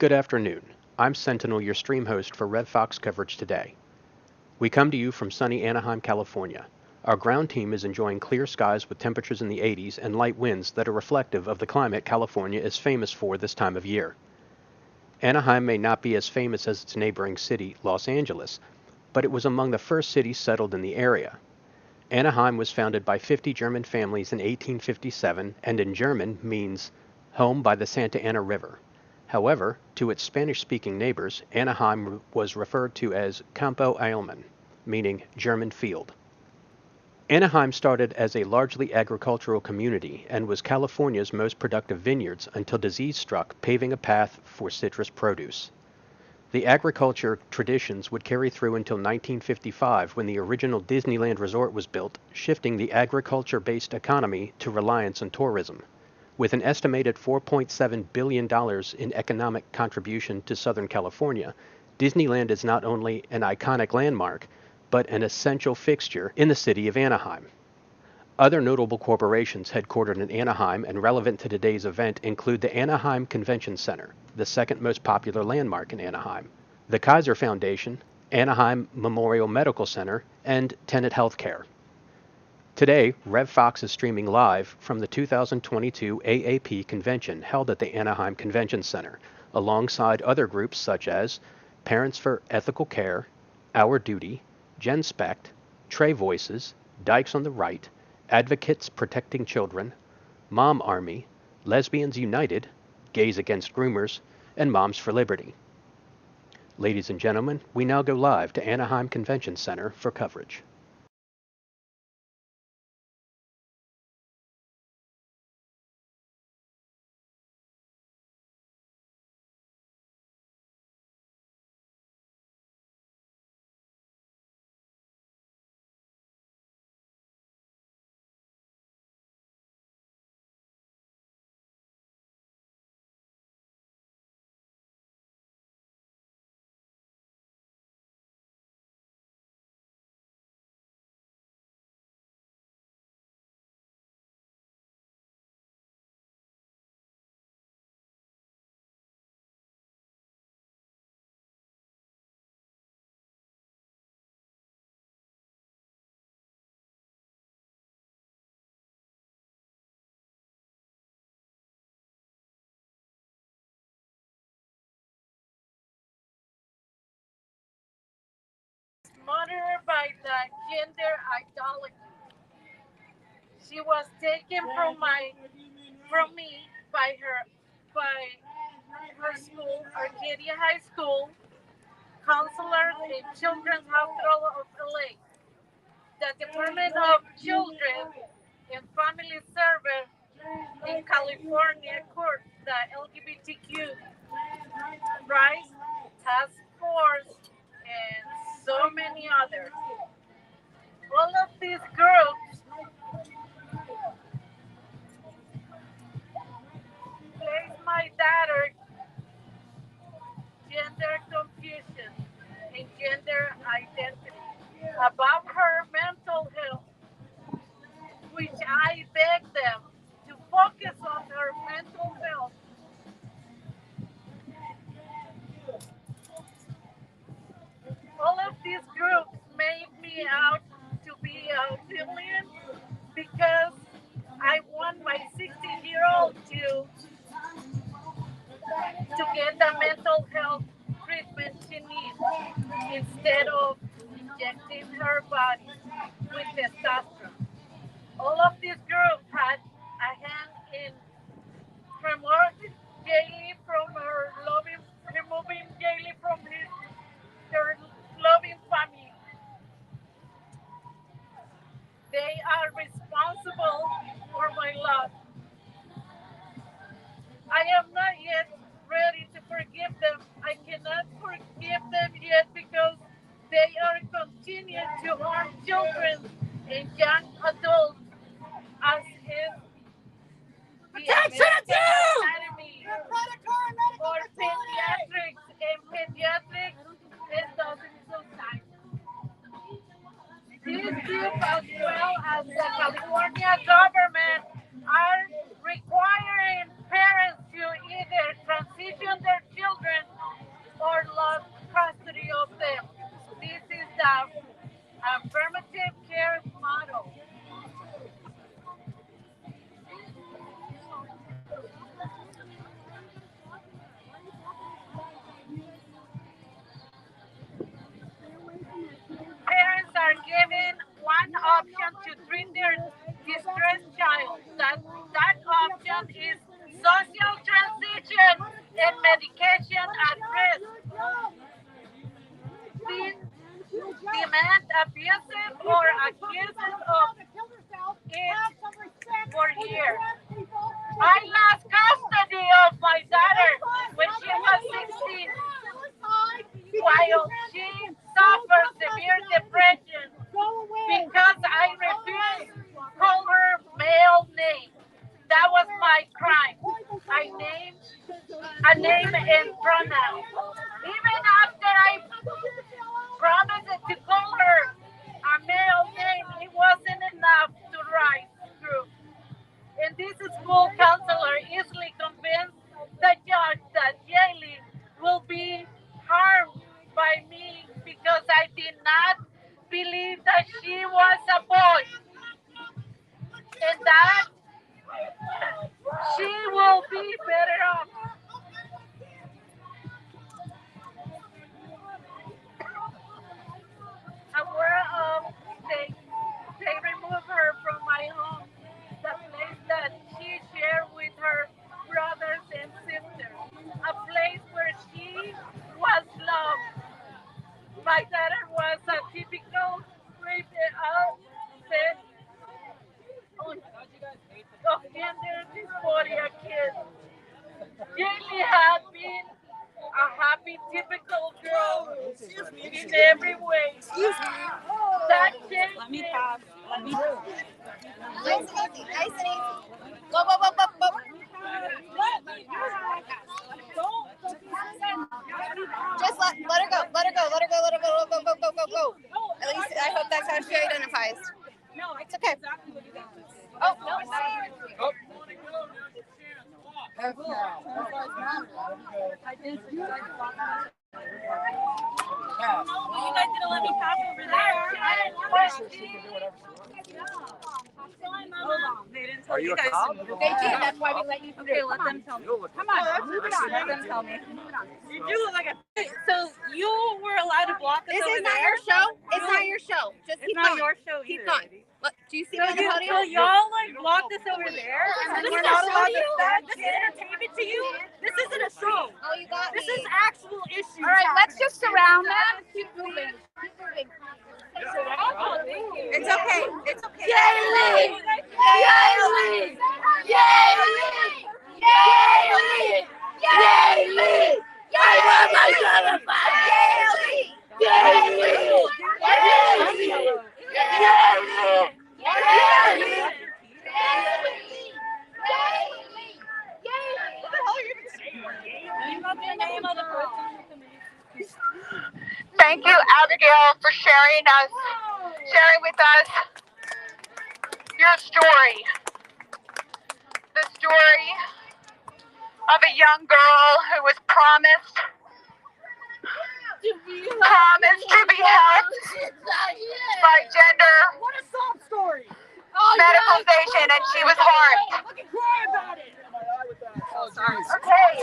Good afternoon. I'm Sentinel, your stream host for RevFoXX coverage today. We come to you from sunny Anaheim, California. Our ground team is enjoying clear skies with temperatures in the 80s and light winds that are reflective of the climate California is famous for this time of year. Anaheim may not be as famous as its neighboring city, Los Angeles, but it was among the first cities settled in the area. Anaheim was founded by 50 German families in 1857 and in German means home by the Santa Ana River. However, to its Spanish-speaking neighbors, Anaheim was referred to as Campo Alemán, meaning German field. Anaheim started as a largely agricultural community and was California's most productive vineyards until disease struck, paving a path for citrus produce. The agriculture traditions would carry through until 1955 when the original Disneyland resort was built, shifting the agriculture-based economy to reliance on tourism. With an estimated $4.7 billion in economic contribution to Southern California, Disneyland is not only an iconic landmark, but an essential fixture in the city of Anaheim. Other notable corporations headquartered in Anaheim and relevant to today's event include the Anaheim Convention Center, the second most popular landmark in Anaheim, the Kaiser Foundation, Anaheim Memorial Medical Center, and Tenet Healthcare. Today, RevFoXX is streaming live from the 2022 AAP convention held at the Anaheim Convention Center, alongside other groups such as Parents for Ethical Care, Our Duty, Genspect, Tre Voices, Dykes on the Right, Advocates Protecting Children, Mom Army, Lesbians United, Gays Against Groomers, and Moms for Liberty. Ladies and gentlemen, we now go live to Anaheim Convention Center for coverage. Murdered by the gender ideology. She was taken from me by her school, Arcadia High School, counselors in Children's Hospital of LA, the Department of Children and Family Service in California court, the LGBTQ rights task force, and so many others. All of these groups place my daughter gender confusion and gender identity about her mental health, which I beg them to focus on her mental health. All of these groups made me out to be a villain because I want my 16-year-old to get the mental health treatment she needs instead of injecting her body with testosterone. All of these groups had a hand in removing Gailey from removing Gailey from her loving family. They are responsible for my loss. I am not yet ready to forgive them. I cannot forgive them yet because they are continuing to harm children and young adults as is the American Academy for Pediatrics and Pediatrics is doing suicide. These groups, as well as the California government, are requiring parents to either transition their children given one option to treat their distressed child. That option is social transition and medication at risk. Being demand abusive or accused of it for years. I lost custody of my daughter when she was 16 while she suffered severe depression because I refused to call her male name. That was my crime. I named a name and pronoun. Even after I promised to call her a male name, it wasn't enough to rise through. And this school counselor easily convinced the judge that Jaylee will be harmed by me because I did not believe that she was a boy and that she will be better off. Aware of they removed her from my home, the place that she shared with her brothers and sisters, a place where she was loved. My daughter was a typical rape outfit of gender dysphoria kid. Jaylee had been a happy, typical girl in every way. That Let me Jaylee pass. Let me pass. Nice and easy. Nice and easy. Go, go, go, go, go. Just let her go. Let her go. Let her go. Let her go. Go, go, go, go, go. At least I hope that's how she identifies. No, I It's okay. exactly what you got. Oh, no. I did. You guys didn't let me pass over there. Are you a cop? They did. That's why we let you through. Okay, let them tell me. Come on, move it on. Let them tell me. You do look like a. So you were allowed to block us This over is not there? your show. It's not your show. Just It's keep not going. your show Keep either. going. Look, do you see So, me on the podium? so y'all like blocked us over there, and then we're not allowed to stand. This is entertainment to you. This isn't a show. Oh, you got This me. is actual issues. All right, let's just surround them. Keep moving. Keep moving. Oh, thank you. It's okay. It's okay. Jaylee! Jaylee! Jaylee! Jaylee! Jaylee! I want my daughter back! Jaylee! Jaylee! Jaylee! Jaylee! Jaylee! Thank you, Abigail, for sharing with us your story. The story of a young girl who was promised to be helped by gender medicalization, and she was harmed. Okay.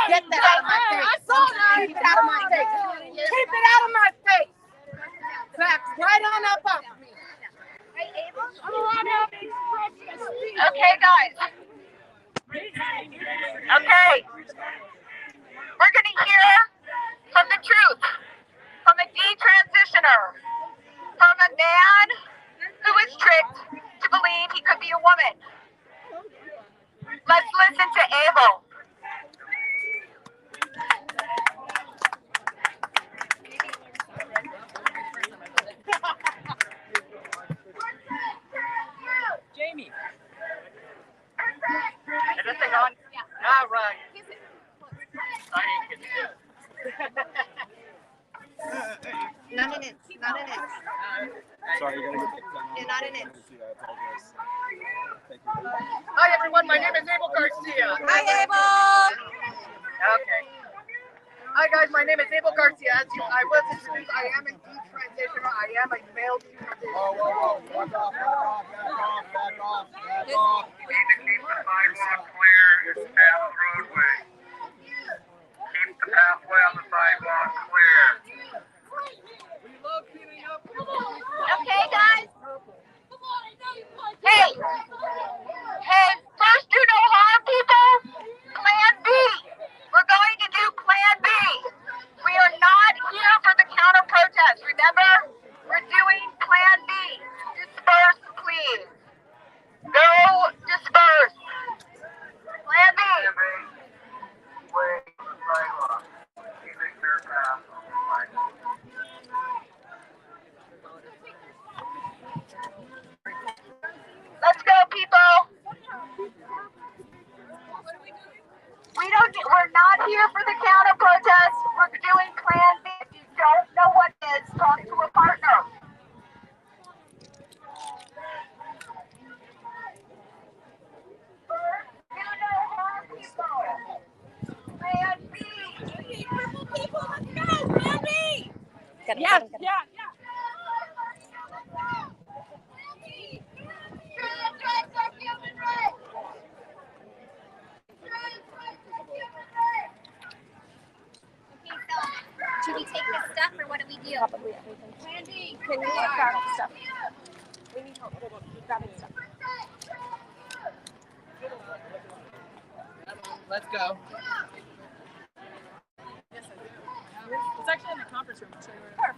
Get that out of my face. I saw that. Keep it out of my face. Keep it out of my face. Back right on up off me. Okay, guys. Okay. We're going to hear from the truth, from a detransitioner, from a man who was tricked to believe he could be a woman. Let's listen to Abel. Jamie. Is this thing on? Yeah. All right. Not an inch. Not an inch. Sorry, you gotta get picked on. Yeah, not an inch. I apologize. Thank you. Hi, everyone. My name is Abel Garcia. Hi, Abel. Okay. Hi, guys. My name is Abel Garcia. As I was introduced, I am a detransitioner. I am a male detransitioner. Whoa, whoa, whoa. Back off, back off, back off, back off, back off. We need to keep the sidewalk clear and the roadway. Keep the pathway on the sidewalk clear. We love cleaning up. Get him, Yeah, get him, get him. yeah. Should we take this stuff or what do we do? Probably everything. Randy, can you grab stuff? We need help grabbing stuff. Let's go. It's actually in the conference room. I'll show you where.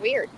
Weird.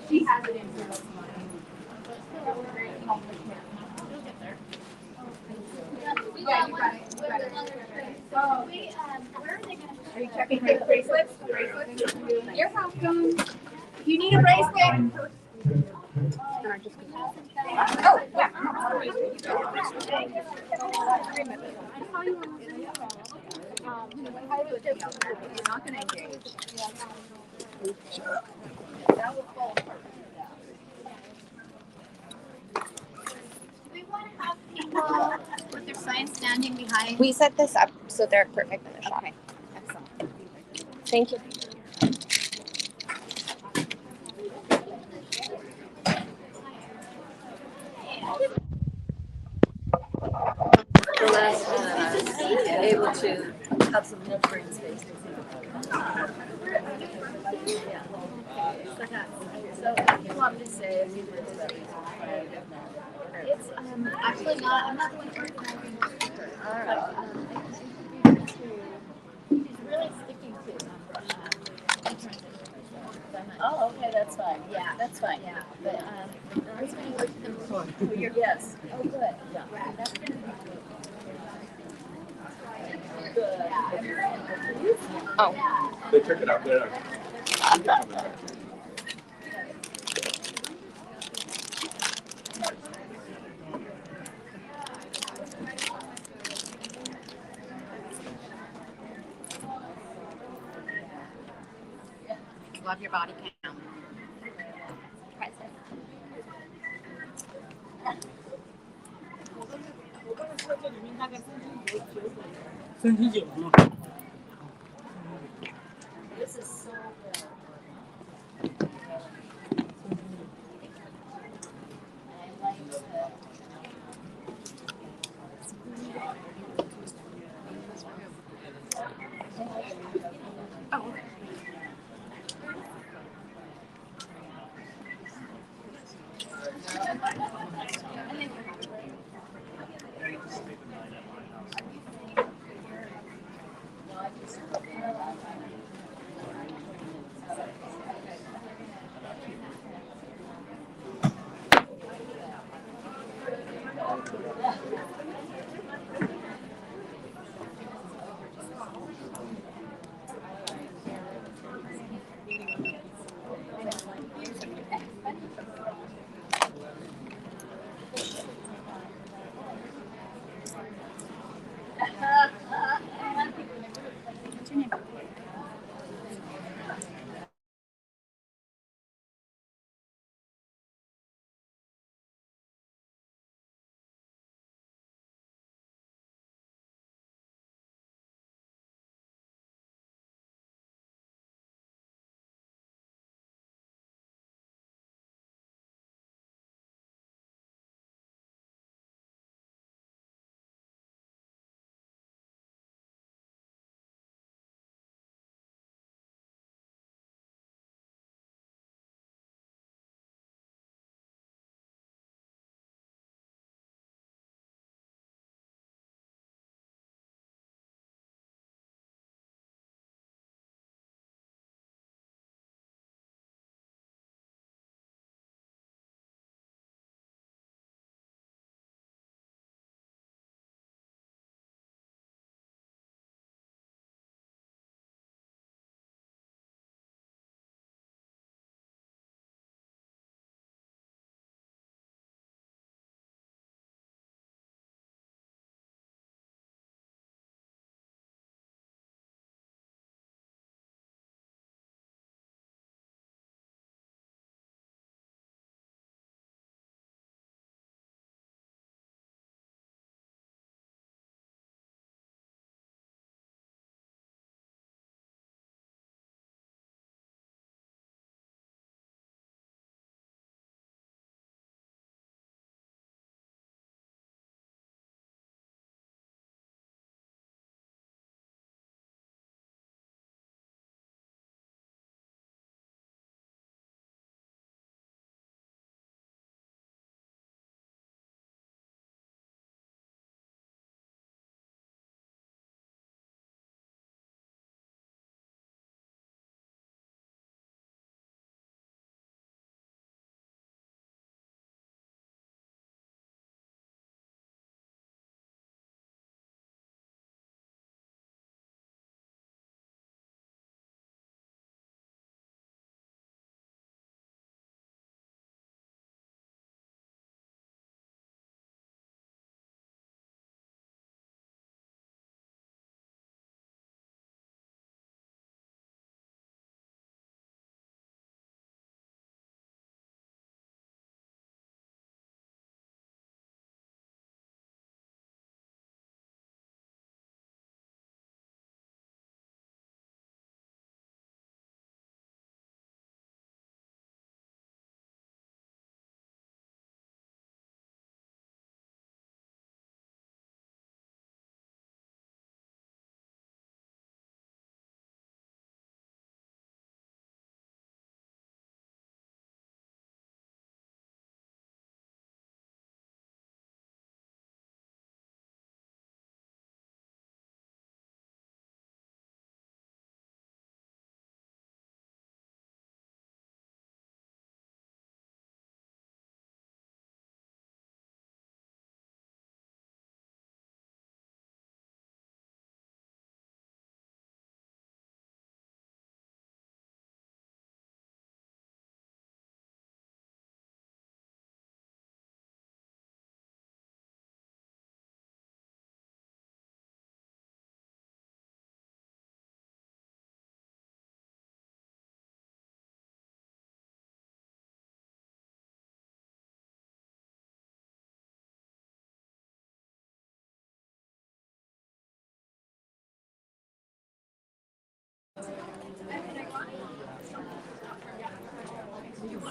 She has it in her. Are you checking her bracelets? You're welcome. If you need a bracelet. Oh, yeah. You're not going to engage. That will fall apart. Do we want to have people with their signs standing behind? We set this up so they're perfect in the shot. Okay, excellent. Thank you. The last one, able to have some more brain space. Yeah. So, if you want me to say a few words about it? It's actually not. I'm not the one organizing the speaker. All right. He's really sticking to Oh, okay, that's fine. Yeah, That's fine. yeah. But I was going to work them before. Yes. Oh, good. Yeah. That's going to be Good. Oh. They took it out there. Love your body count. Press it. This is so good. I like Oh, okay. What's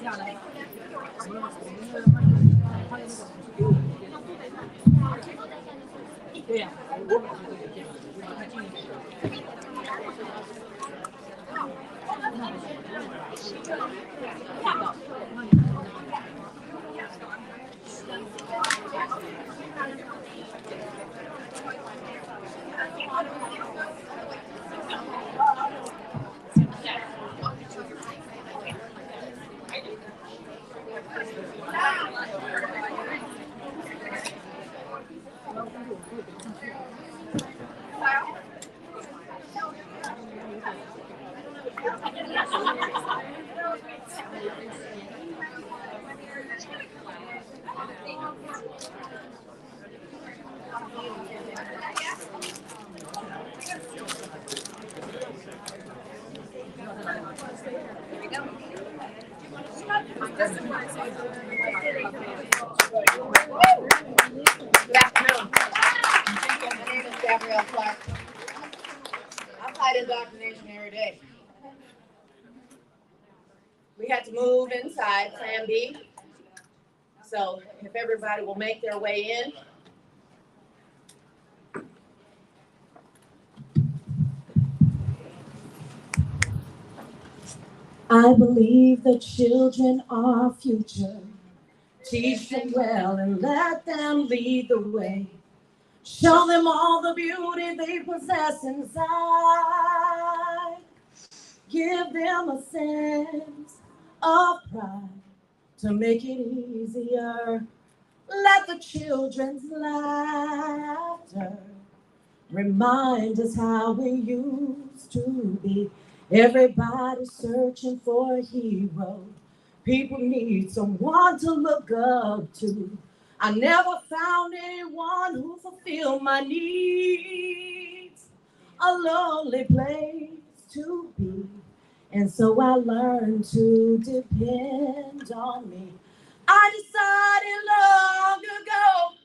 your name? RevFoXX. I fight indoctrination every day. We had to move inside Plan B. So if everybody will make their way in. I believe the children are our future. Teach them well and let them lead the way. Show them all the beauty they possess inside. Give them a sense of pride to make it easier. Let the children's laughter remind us how we used to be. Everybody's searching for a hero. People need someone to look up to. I never found anyone who fulfilled my needs. A lonely place to be. And so I learned to depend on me. I decided long ago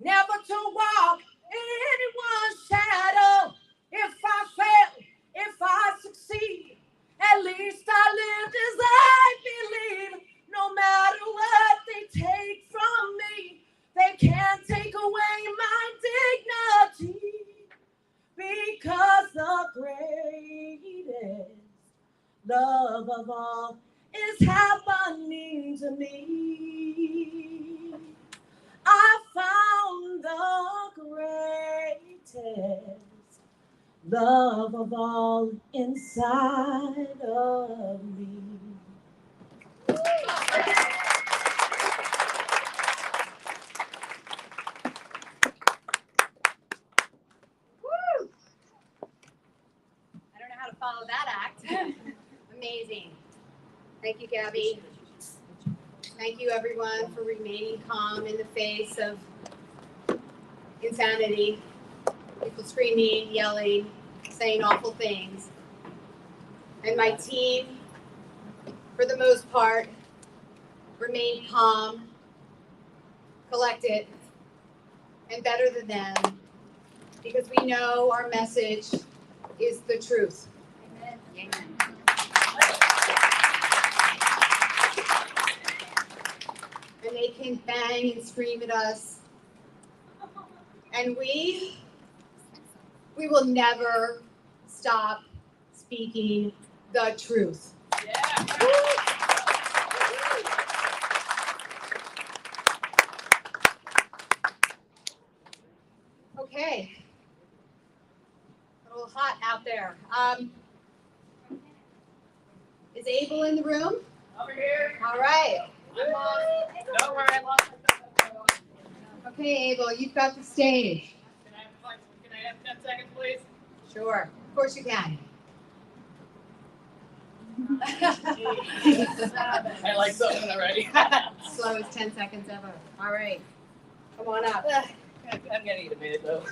never to walk in anyone's shadow. If I fail, if I succeed, at least I lived as I believe. No matter what they take from me, they can't take away my dignity. Because the greatest love of all is happening to me. I found the greatest love of all inside of me. Woo! I don't know how to follow that act. Amazing. Thank you, Gabby. Thank you, everyone, for remaining calm in the face of insanity. People screaming, yelling, saying awful things. And my team, for the most part, remained calm, collected, and better than them, because we know our message is the truth. Amen. Amen. And they can bang and scream at us. And we will never stop speaking the truth. Yeah. Okay. A little hot out there. Is Abel in the room? Over here. All right. I'm lost. Don't worry, I lost myself. Okay, Abel, you've got the stage. Can I have 10 seconds, please? Sure. Of course you can. I like something already. Slowest 10 seconds ever. All right. Come on up. I'm gonna need a minute though.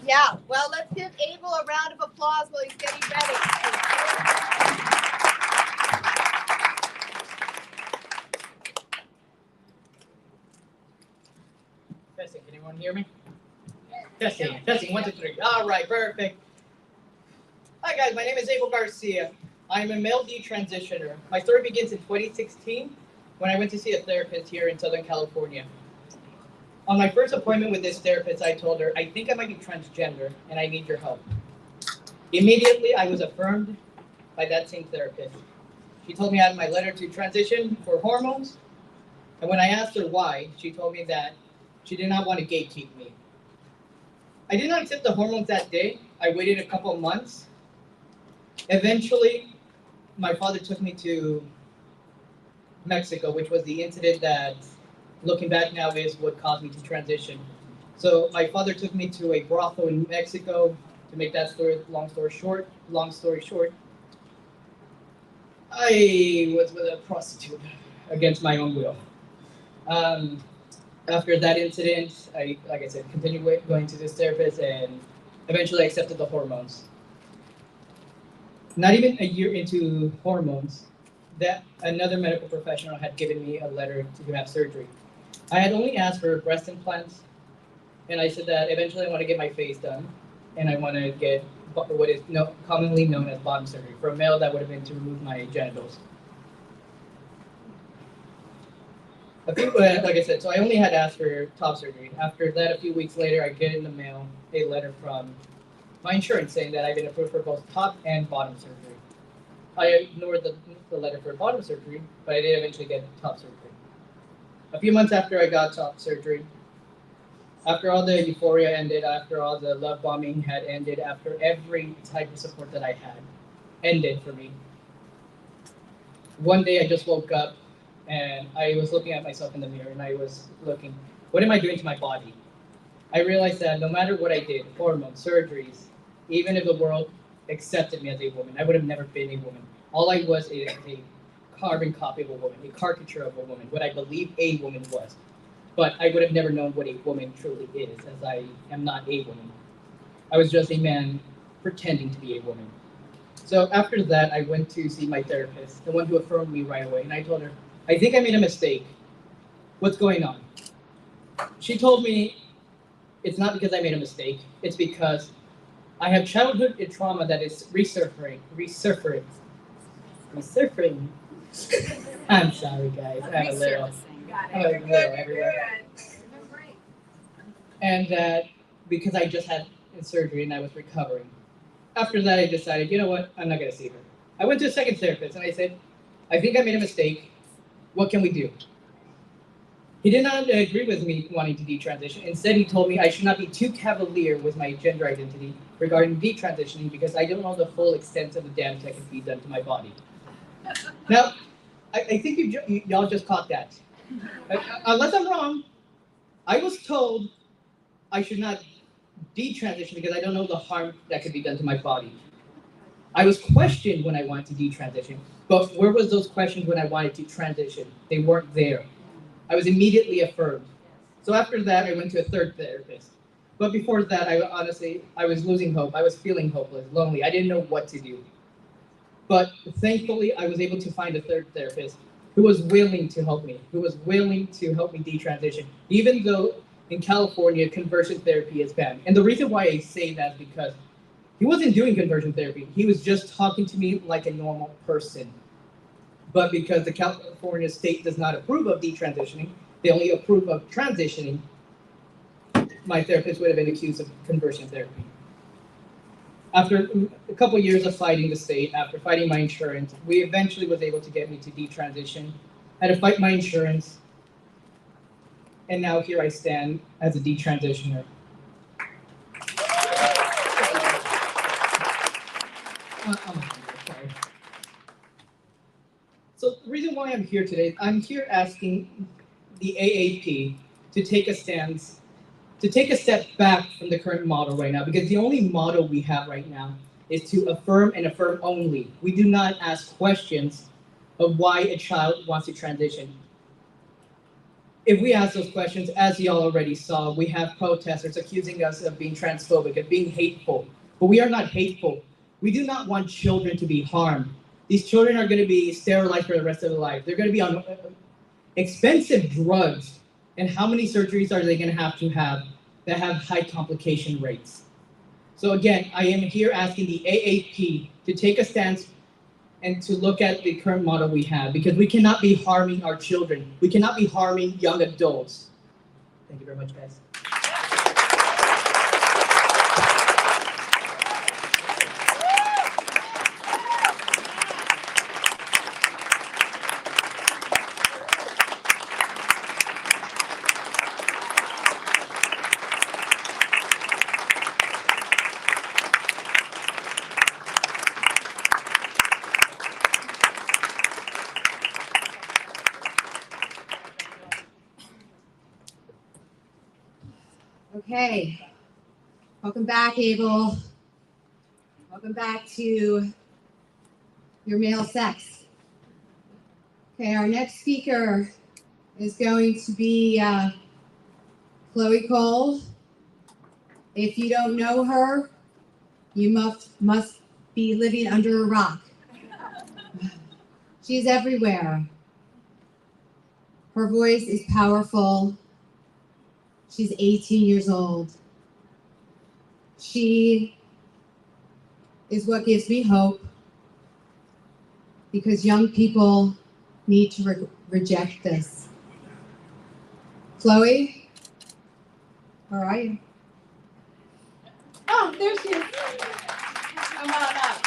Yeah, well, let's give Abel a round of applause while he's getting ready. Testing, can anyone hear me? Testing, 1, 2, 3. All right, perfect. Hi guys, my name is Abel Garcia. I'm a male detransitioner. My story begins in 2016 when I went to see a therapist here in Southern California. On my first appointment with this therapist, I told her, I think I might be transgender and I need your help. Immediately, I was affirmed by that same therapist. She told me I had my letter to transition for hormones. And when I asked her why, she told me that she did not want to gatekeep me. I did not accept the hormones that day. I waited a couple of months. Eventually, my father took me to Mexico, which was the incident that, looking back now, is what caused me to transition. So my father took me to a brothel in Mexico. To make that story, long story short, I was with a prostitute against my own will. After that incident, I, like I said, continued going to this therapist and eventually accepted the hormones. Not even a year into hormones, that another medical professional had given me a letter to have surgery. I had only asked for breast implants, and I said that eventually I want to get my face done. and I want to get what is commonly known as bottom surgery. For a male, that would have been to remove my genitals. Like I said, so I only had asked for top surgery. After that, a few weeks later, I get in the mail a letter from my insurance saying that I've been approved for both top and bottom surgery. I ignored the letter for bottom surgery, but I did eventually get top surgery. A few months after I got top surgery, after all the euphoria ended, after all the love bombing had ended, after every type of support that I had ended for me, one day I just woke up and I was looking at myself in the mirror and I was looking, what am I doing to my body? I realized that no matter what I did, hormones, surgeries, even if the world accepted me as a woman, I would have never been a woman. All I was is a carbon copy of a woman, a caricature of a woman, what I believe a woman was. But I would have never known what a woman truly is, as I am not a woman. I was just a man pretending to be a woman. So after that, I went to see my therapist, the one who affirmed me right away, and I told her, I think I made a mistake. What's going on? She told me, it's not because I made a mistake, it's because I have childhood trauma that is resurfacing. I'm sorry, guys. I'm a little everywhere. And that because I just had surgery and I was recovering. After that, I decided, you know what? I'm not going to see her. I went to a second therapist and I said, I think I made a mistake. What can we do? He did not agree with me wanting to detransition. Instead, he told me I should not be too cavalier with my gender identity regarding detransitioning because I don't know the full extent of the damage that can be done to my body. Now, I think y'all just caught that. Unless I'm wrong, I was told I should not detransition because I don't know the harm that could be done to my body. I was questioned when I wanted to detransition, but where was those questions when I wanted to transition? They weren't there. I was immediately affirmed. So after that, I went to a third therapist. But before that, I was losing hope. I was feeling hopeless, lonely. I didn't know what to do. But thankfully, I was able to find a third therapist who was willing to help me, who was willing to help me detransition, even though in California, conversion therapy is banned. And the reason why I say that is because he wasn't doing conversion therapy. He was just talking to me like a normal person. But because the California state does not approve of detransitioning, they only approve of transitioning, my therapist would have been accused of conversion therapy. After a couple of years of fighting the state, after fighting my insurance, we eventually was able to get me to detransition. I had to fight my insurance, and now here I stand as a detransitioner. Sorry. So the reason why I'm here today, I'm here asking the AAP to take a stance, to take a step back from the current model right now, because the only model we have right now is to affirm and affirm only. We do not ask questions of why a child wants to transition. If we ask those questions, as y'all already saw, we have protesters accusing us of being transphobic, of being hateful. But we are not hateful. We do not want children to be harmed. These children are going to be sterilized for the rest of their life. They're going to be on expensive drugs. And how many surgeries are they going to have that have high complication rates? So again, I am here asking the AAP to take a stance and to look at the current model we have, because we cannot be harming our children. We cannot be harming young adults. Thank you very much, guys. Okay, welcome back, Abel. Welcome back to your male sex. Okay, our next speaker is going to be Chloe Cole. If you don't know her, you must be living under a rock. She's everywhere. Her voice is powerful. She's 18 years old. She is what gives me hope, because young people need to reject this. Chloe, where are you? Oh, there she is. Come on up.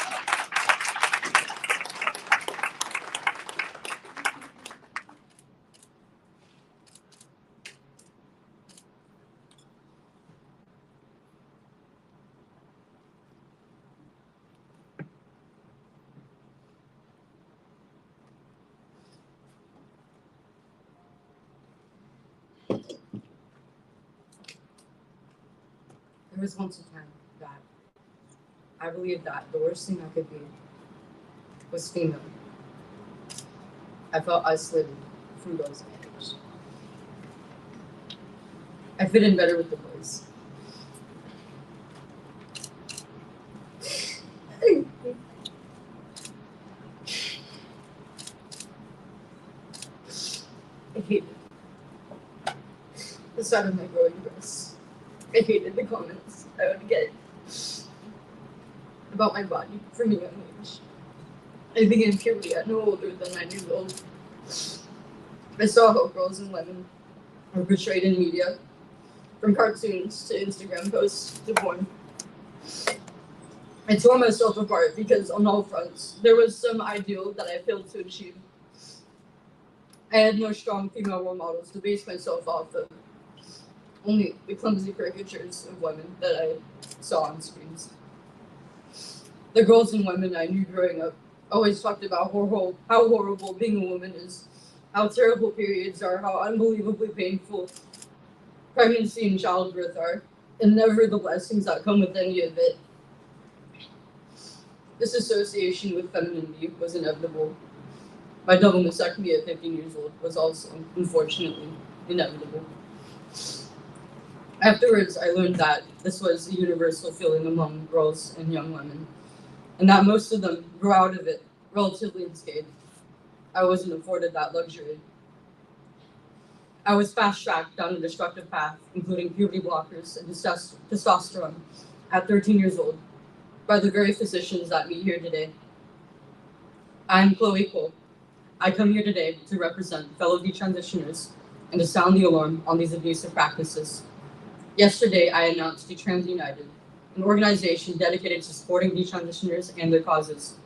There was once a time that I believed that the worst thing I could be was female. I felt isolated from those age. I fit in better with the boys. I hated the sight of my growing breasts. I hated the comments I would get about my body from a young age. I began puberty at no older than 9 years old. I saw how girls and women were portrayed in media, from cartoons to Instagram posts to porn. I tore myself apart because on all fronts, there was some ideal that I failed to achieve. I had no strong female role models to base myself off of, only the clumsy caricatures of women that I saw on screens. The girls and women I knew growing up always talked about how horrible being a woman is, how terrible periods are, how unbelievably painful pregnancy and childbirth are, and never the blessings that come with any of it. This association with femininity was inevitable. My double mastectomy at 15 years old was also, unfortunately, inevitable. Afterwards, I learned that this was a universal feeling among girls and young women, and that most of them grew out of it relatively unscathed. I wasn't afforded that luxury. I was fast-tracked down a destructive path, including puberty blockers and testosterone, at 13 years old, by the very physicians that meet here today. I'm Chloe Cole. I come here today to represent fellow detransitioners and to sound the alarm on these abusive practices. Yesterday, I announced Lesbians United, an organization dedicated to supporting detransitioners and their causes.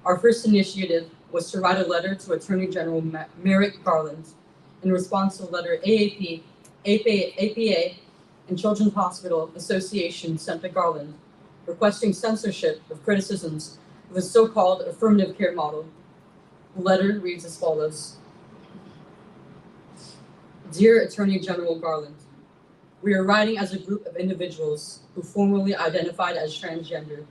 Our first initiative was to write a letter to Attorney General Merrick Garland in response to a letter AAP, APA, and Children's Hospital Association sent to Garland, requesting censorship of criticisms of the so-called affirmative care model. The letter reads as follows. Dear Attorney General Garland, we are writing as a group of individuals who formerly identified as transgender.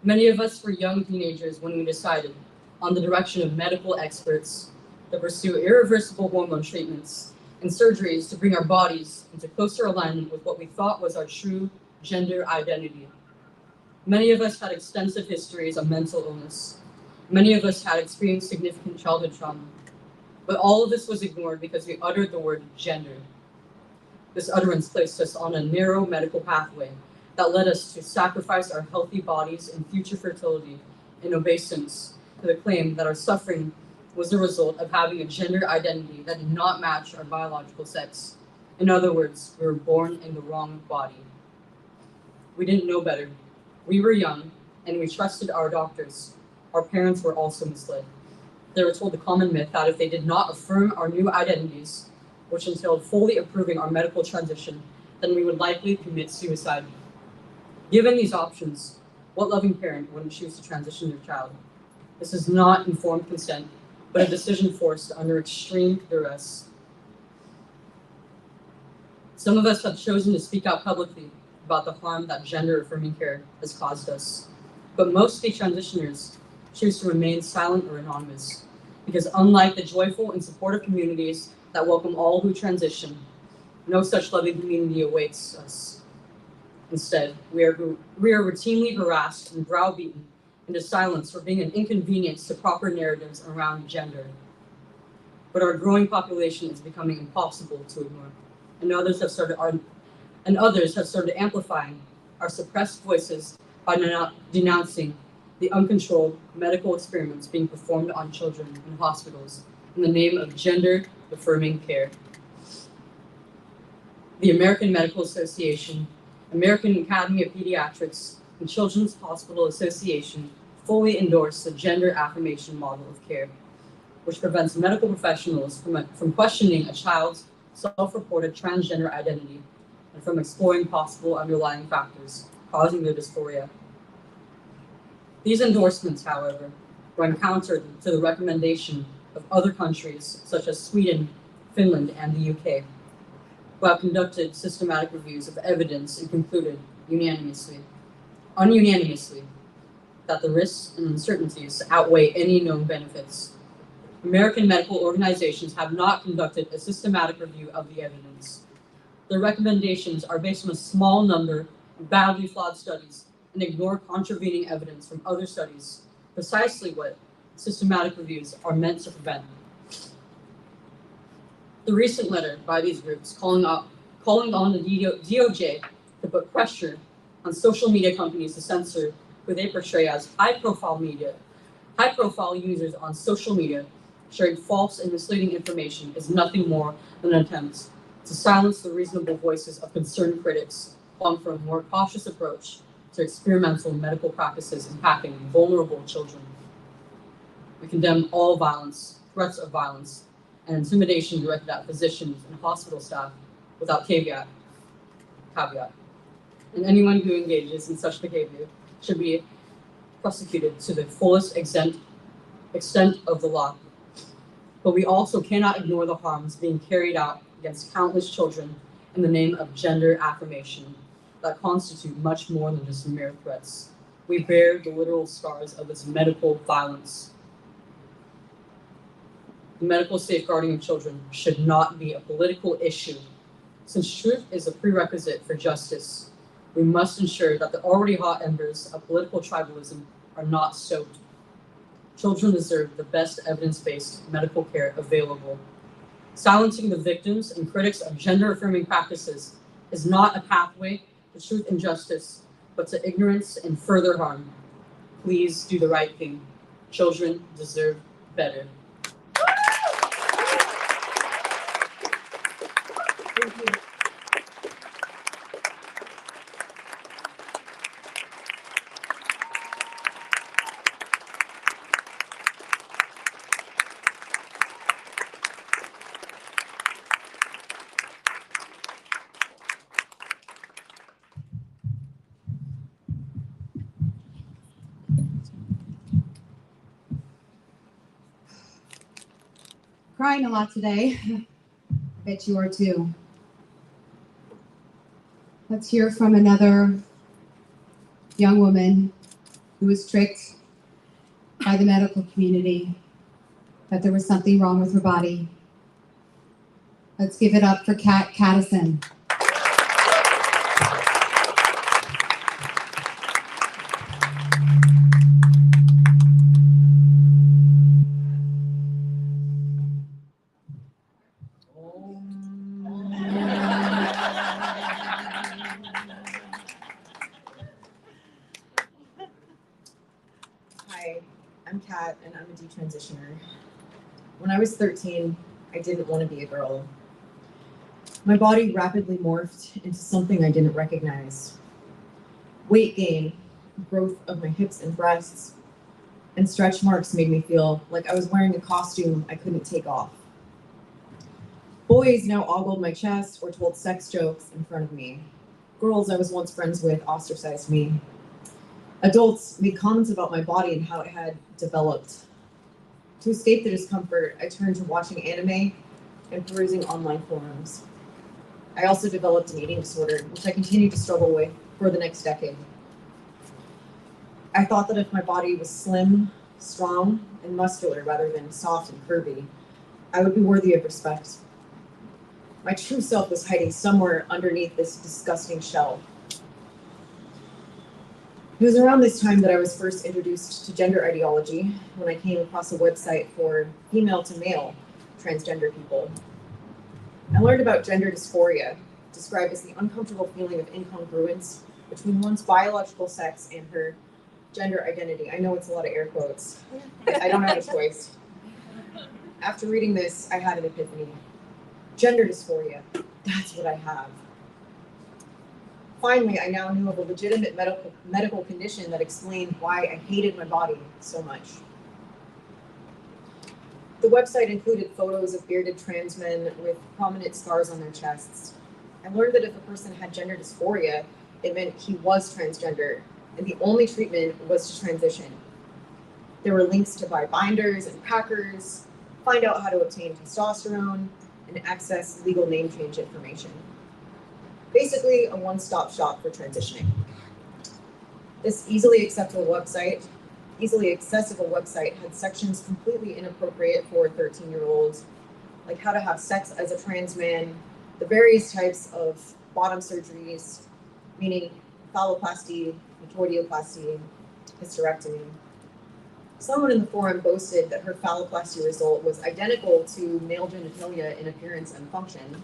Many of us were young teenagers when we decided, on the direction of medical experts, to pursue irreversible hormone treatments and surgeries to bring our bodies into closer alignment with what we thought was our true gender identity. Many of us had extensive histories of mental illness. Many of us had experienced significant childhood trauma. But all of this was ignored because we uttered the word gender. This utterance placed us on a narrow medical pathway that led us to sacrifice our healthy bodies and future fertility in obeisance to the claim that our suffering was the result of having a gender identity that did not match our biological sex. In other words, we were born in the wrong body. We didn't know better. We were young, and we trusted our doctors. Our parents were also misled. They were told the common myth that if they did not affirm our new identities, which entailed fully approving our medical transition, then we would likely commit suicide. Given these options, what loving parent wouldn't choose to transition their child? This is not informed consent, but a decision forced under extreme duress. Some of us have chosen to speak out publicly about the harm that gender-affirming care has caused us, but most detransitioners choose to remain silent or anonymous, because unlike the joyful and supportive communities that welcome all who transition, no such loving community awaits us. Instead, we are routinely harassed and browbeaten into silence for being an inconvenience to proper narratives around gender. But our growing population is becoming impossible to ignore, and others have started amplifying our suppressed voices by denouncing the uncontrolled medical experiments being performed on children in hospitals in the name of gender-affirming care. The American Medical Association, American Academy of Pediatrics, and Children's Hospital Association fully endorse the gender affirmation model of care, which prevents medical professionals from questioning a child's self-reported transgender identity and from exploring possible underlying factors causing their dysphoria. These endorsements, however, run counter to the recommendation of other countries such as Sweden, Finland, and the UK, who have conducted systematic reviews of evidence and concluded unanimously, that the risks and uncertainties outweigh any known benefits. American medical organizations have not conducted a systematic review of the evidence. Their recommendations are based on a small number of badly flawed studies and ignore contravening evidence from other studies, precisely what systematic reviews are meant to prevent. The recent letter by these groups calling on the DOJ to put pressure on social media companies to censor who they portray as high-profile users on social media sharing false and misleading information is nothing more than an attempt to silence the reasonable voices of concerned critics calling for a more cautious approach to experimental medical practices impacting vulnerable children. We condemn all violence, threats of violence, and intimidation directed at physicians and hospital staff without caveat. And anyone who engages in such behavior should be prosecuted to the fullest extent of the law. But we also cannot ignore the harms being carried out against countless children in the name of gender affirmation that constitute much more than just mere threats. We bear the literal scars of this medical violence. The medical safeguarding of children should not be a political issue. Since truth is a prerequisite for justice, we must ensure that the already hot embers of political tribalism are not stoked. Children deserve the best evidence-based medical care available. Silencing the victims and critics of gender-affirming practices is not a pathway to truth and justice, but to ignorance and further harm. Please do the right thing. Children deserve better. Thank you. Crying a lot today. I bet you are too. Let's hear from another young woman who was tricked by the medical community that there was something wrong with her body. Let's give it up for Kat Cattison. Hi, I'm Kat, and I'm a detransitioner. When I was 13, I didn't want to be a girl. My body rapidly morphed into something I didn't recognize. Weight gain, growth of my hips and breasts, and stretch marks made me feel like I was wearing a costume I couldn't take off. Boys now ogled my chest or told sex jokes in front of me. Girls I was once friends with ostracized me. Adults made comments about my body and how it had developed. To escape the discomfort, I turned to watching anime and perusing online forums. I also developed an eating disorder, which I continued to struggle with for the next decade. I thought that if my body was slim, strong, and muscular rather than soft and curvy, I would be worthy of respect. My true self was hiding somewhere underneath this disgusting shell. It was around this time that I was first introduced to gender ideology when I came across a website for female to male transgender people. I learned about gender dysphoria, described as the uncomfortable feeling of incongruence between one's biological sex and her gender identity. I know it's a lot of air quotes. I don't have a choice. After reading this, I had an epiphany. Gender dysphoria, that's what I have. Finally, I now knew of a legitimate medical condition that explained why I hated my body so much. The website included photos of bearded trans men with prominent scars on their chests. I learned that if a person had gender dysphoria, it meant he was transgender, and the only treatment was to transition. There were links to buy binders and packers, find out how to obtain testosterone, and access legal name change information. Basically, a one-stop shop for transitioning. This easily accessible website had sections completely inappropriate for 13-year-olds, like how to have sex as a trans man, the various types of bottom surgeries, meaning phalloplasty, metoidioplasty, hysterectomy. Someone in the forum boasted that her phalloplasty result was identical to male genitalia in appearance and function,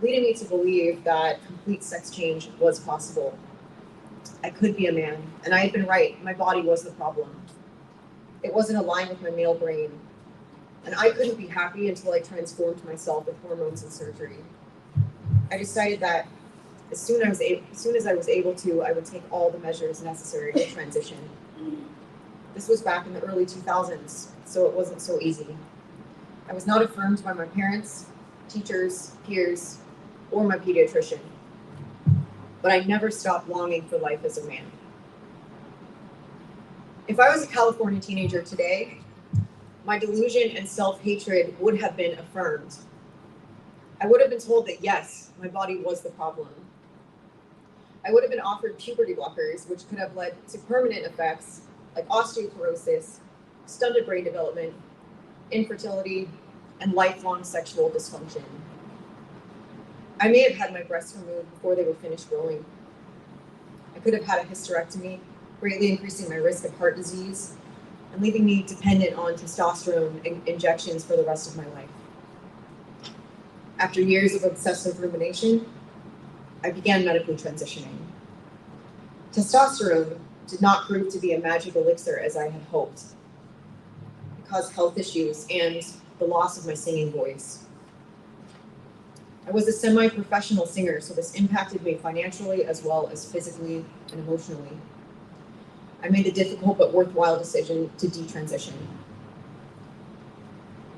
leading me to believe that complete sex change was possible. I could be a man, and I had been right. My body was the problem. It wasn't aligned with my male brain, and I couldn't be happy until I transformed myself with hormones and surgery. I decided that as soon as I was able to, I would take all the measures necessary to transition. This was back in the early 2000s, so it wasn't so easy. I was not affirmed by my parents, teachers, peers, or my pediatrician, but I never stopped longing for life as a man. If I was a California teenager today, my delusion and self-hatred would have been affirmed. I would have been told that yes, my body was the problem. I would have been offered puberty blockers, which could have led to permanent effects like osteoporosis, stunted brain development, infertility, and lifelong sexual dysfunction. I may have had my breasts removed before they were finished growing. I could have had a hysterectomy, greatly increasing my risk of heart disease and leaving me dependent on testosterone injections for the rest of my life. After years of obsessive rumination, I began medically transitioning. Testosterone did not prove to be a magic elixir as I had hoped. It caused health issues and the loss of my singing voice. I was a semi-professional singer, so this impacted me financially as well as physically and emotionally. I made the difficult but worthwhile decision to detransition.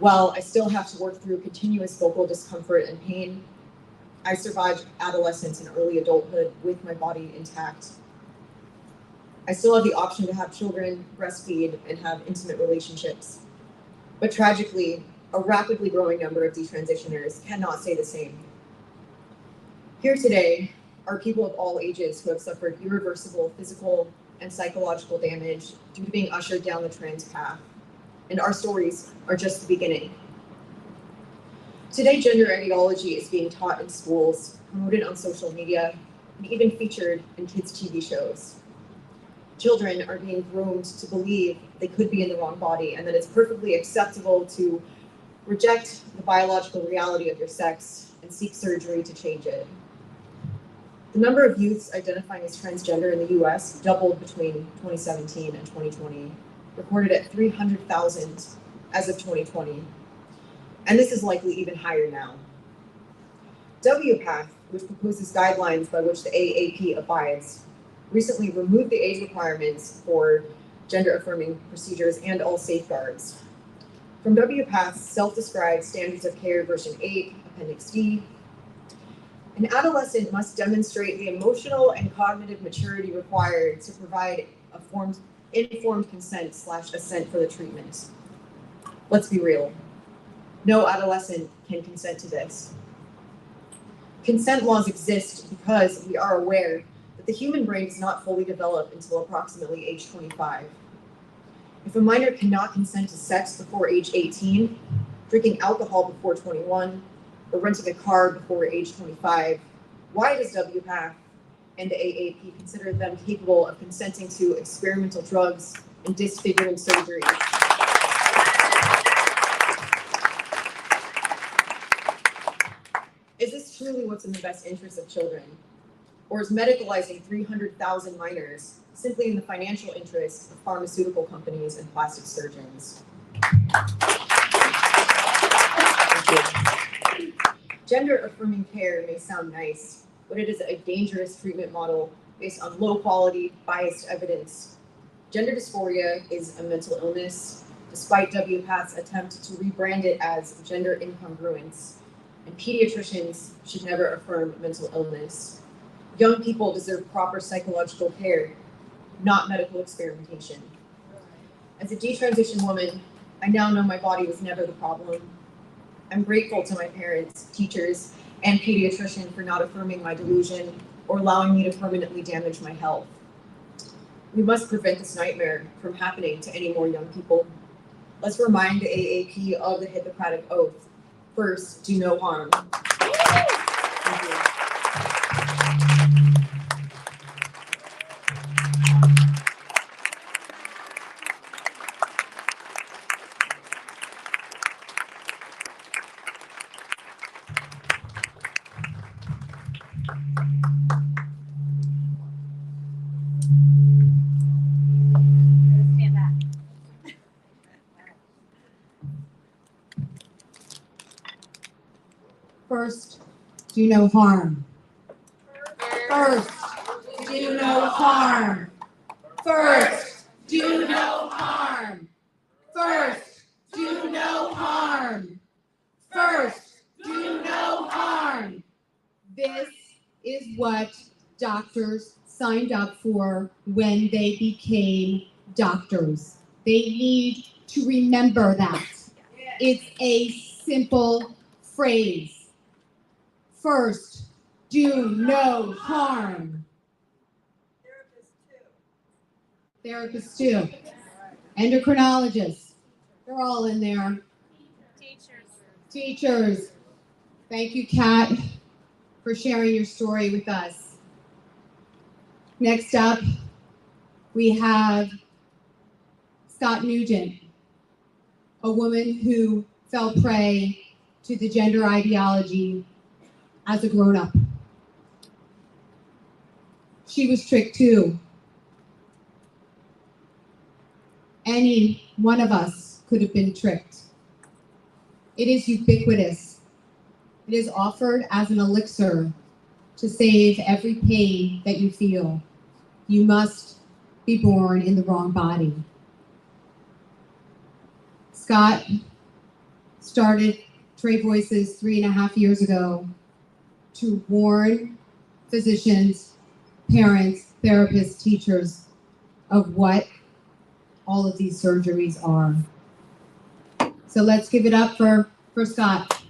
While I still have to work through continuous vocal discomfort and pain, I survived adolescence and early adulthood with my body intact. I still have the option to have children, breastfeed, and have intimate relationships. But tragically, a rapidly growing number of detransitioners cannot say the same. Here today are people of all ages who have suffered irreversible physical and psychological damage due to being ushered down the trans path. And our stories are just the beginning. Today, gender ideology is being taught in schools, promoted on social media, and even featured in kids' TV shows. Children are being groomed to believe they could be in the wrong body and that it's perfectly acceptable to reject the biological reality of your sex and seek surgery to change it. The number of youths identifying as transgender in the US doubled between 2017 and 2020, recorded at 300,000 as of 2020. And this is likely even higher now. WPATH, which proposes guidelines by which the AAP abides, recently removed the age requirements for gender-affirming procedures and all safeguards. From WPATH's self-described Standards of Care version 8, Appendix D, an adolescent must demonstrate the emotional and cognitive maturity required to provide informed consent/assent for the treatment. Let's be real. No adolescent can consent to this. Consent laws exist because we are aware that the human brain does not fully develop until approximately age 25. If a minor cannot consent to sex before age 18, drinking alcohol before 21, or renting a car before age 25, why does WPATH and the AAP consider them capable of consenting to experimental drugs and disfiguring surgeries? Is this truly what's in the best interest of children? or is medicalizing 300,000 minors simply in the financial interests of pharmaceutical companies and plastic surgeons. Gender-affirming care may sound nice, but it is a dangerous treatment model based on low-quality, biased evidence. Gender dysphoria is a mental illness, despite WPATH's attempt to rebrand it as gender incongruence. And pediatricians should never affirm mental illness. Young people deserve proper psychological care, not medical experimentation. As a detransition woman, I now know my body was never the problem. I'm grateful to my parents, teachers, and pediatrician for not affirming my delusion or allowing me to permanently damage my health. We must prevent this nightmare from happening to any more young people. Let's remind the AAP of the Hippocratic Oath. First, do no harm. Thank you. Stand back. First, do no harm. First, do no harm. First, do no harm. First, do no harm. First, do no harm. This is what doctors signed up for when they became doctors. They need to remember that. It's a simple phrase. First, do no harm. Therapists too. Endocrinologists. They're all in there. Teachers. Thank you, Kat, for sharing your story with us. Next up, we have Scott Nugent, a woman who fell prey to the gender ideology as a grown-up. She was tricked too. Any one of us could have been tricked. It is ubiquitous. It is offered as an elixir to save every pain that you feel. You must be born in the wrong body. Scott started Tre Voices 3.5 years ago to warn physicians, parents, therapists, teachers of what all of these surgeries are. So let's give it up for Scott.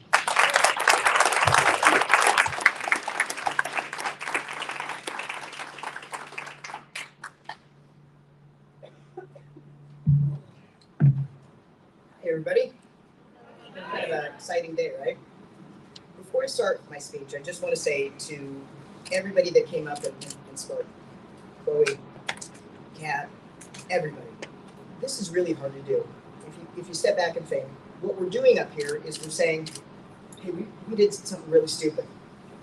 Hey everybody, kind of an exciting day, right? Before I start my speech, I just want to say to everybody that came up and spoke, Chloe, Kat, everybody, this is really hard to do. If you step back and think, what we're doing up here is we're saying, hey, we did something really stupid,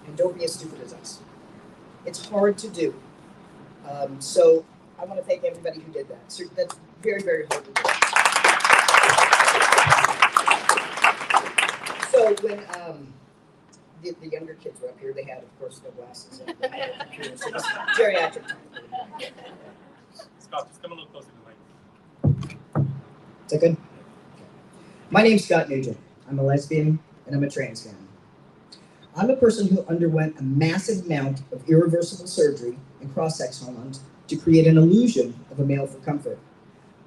and don't be as stupid as us. It's hard to do. So I want to thank everybody who did that. So that's very, very hard to do. So when the younger kids were up here, they had, of course, no glasses. And they had computers. It was geriatric time. Scott, just come a little closer to the mic. Is that good? My name's Scott Nugent. I'm a lesbian and I'm a trans man. I'm a person who underwent a massive amount of irreversible surgery and cross-sex hormones to create an illusion of a male for comfort.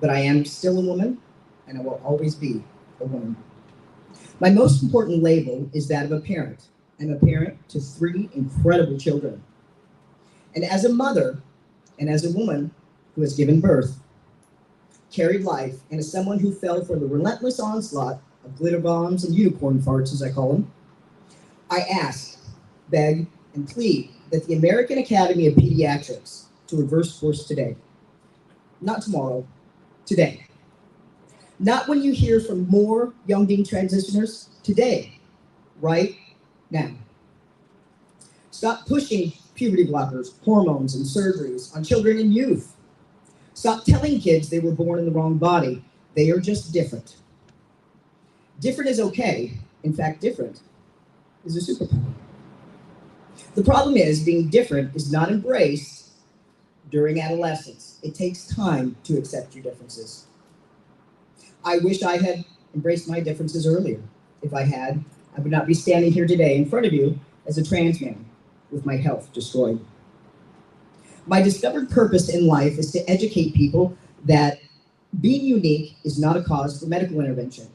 But I am still a woman, and I will always be a woman. My most important label is that of a parent. I'm a parent to 3 incredible children. And as a mother, and as a woman who has given birth, carried life, and as someone who fell for the relentless onslaught of glitter bombs and unicorn farts, as I call them, I ask, beg, and plead that the American Academy of Pediatrics to reverse course today. Not tomorrow, today. Not when you hear from more young teen transitioners, today, right now. Stop pushing puberty blockers, hormones, and surgeries on children and youth. Stop telling kids they were born in the wrong body. They are just different. Different is okay. In fact, different is a superpower. The problem is being different is not embraced during adolescence. It takes time to accept your differences. I wish I had embraced my differences earlier. If I had, I would not be standing here today in front of you as a trans man with my health destroyed. My discovered purpose in life is to educate people that being unique is not a cause for medical intervention,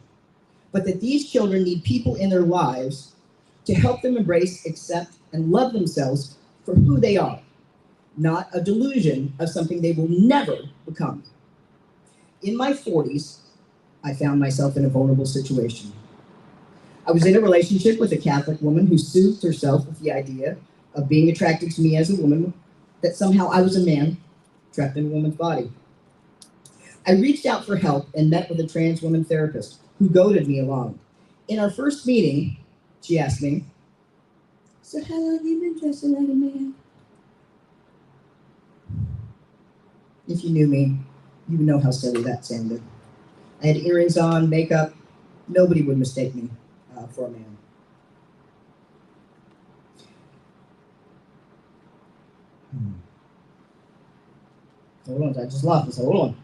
but that these children need people in their lives to help them embrace, accept, and love themselves for who they are, not a delusion of something they will never become. In my 40s, I found myself in a vulnerable situation. I was in a relationship with a Catholic woman who soothed herself with the idea of being attracted to me as a woman, that somehow I was a man trapped in a woman's body. I reached out for help and met with a trans woman therapist who goaded me along. In our first meeting, she asked me, "So how long have you been dressing like a man?" If you knew me, you would know how silly that sounded. I had earrings on, makeup. Nobody would mistake me for a man. Hold on, I just lost this. Hold on.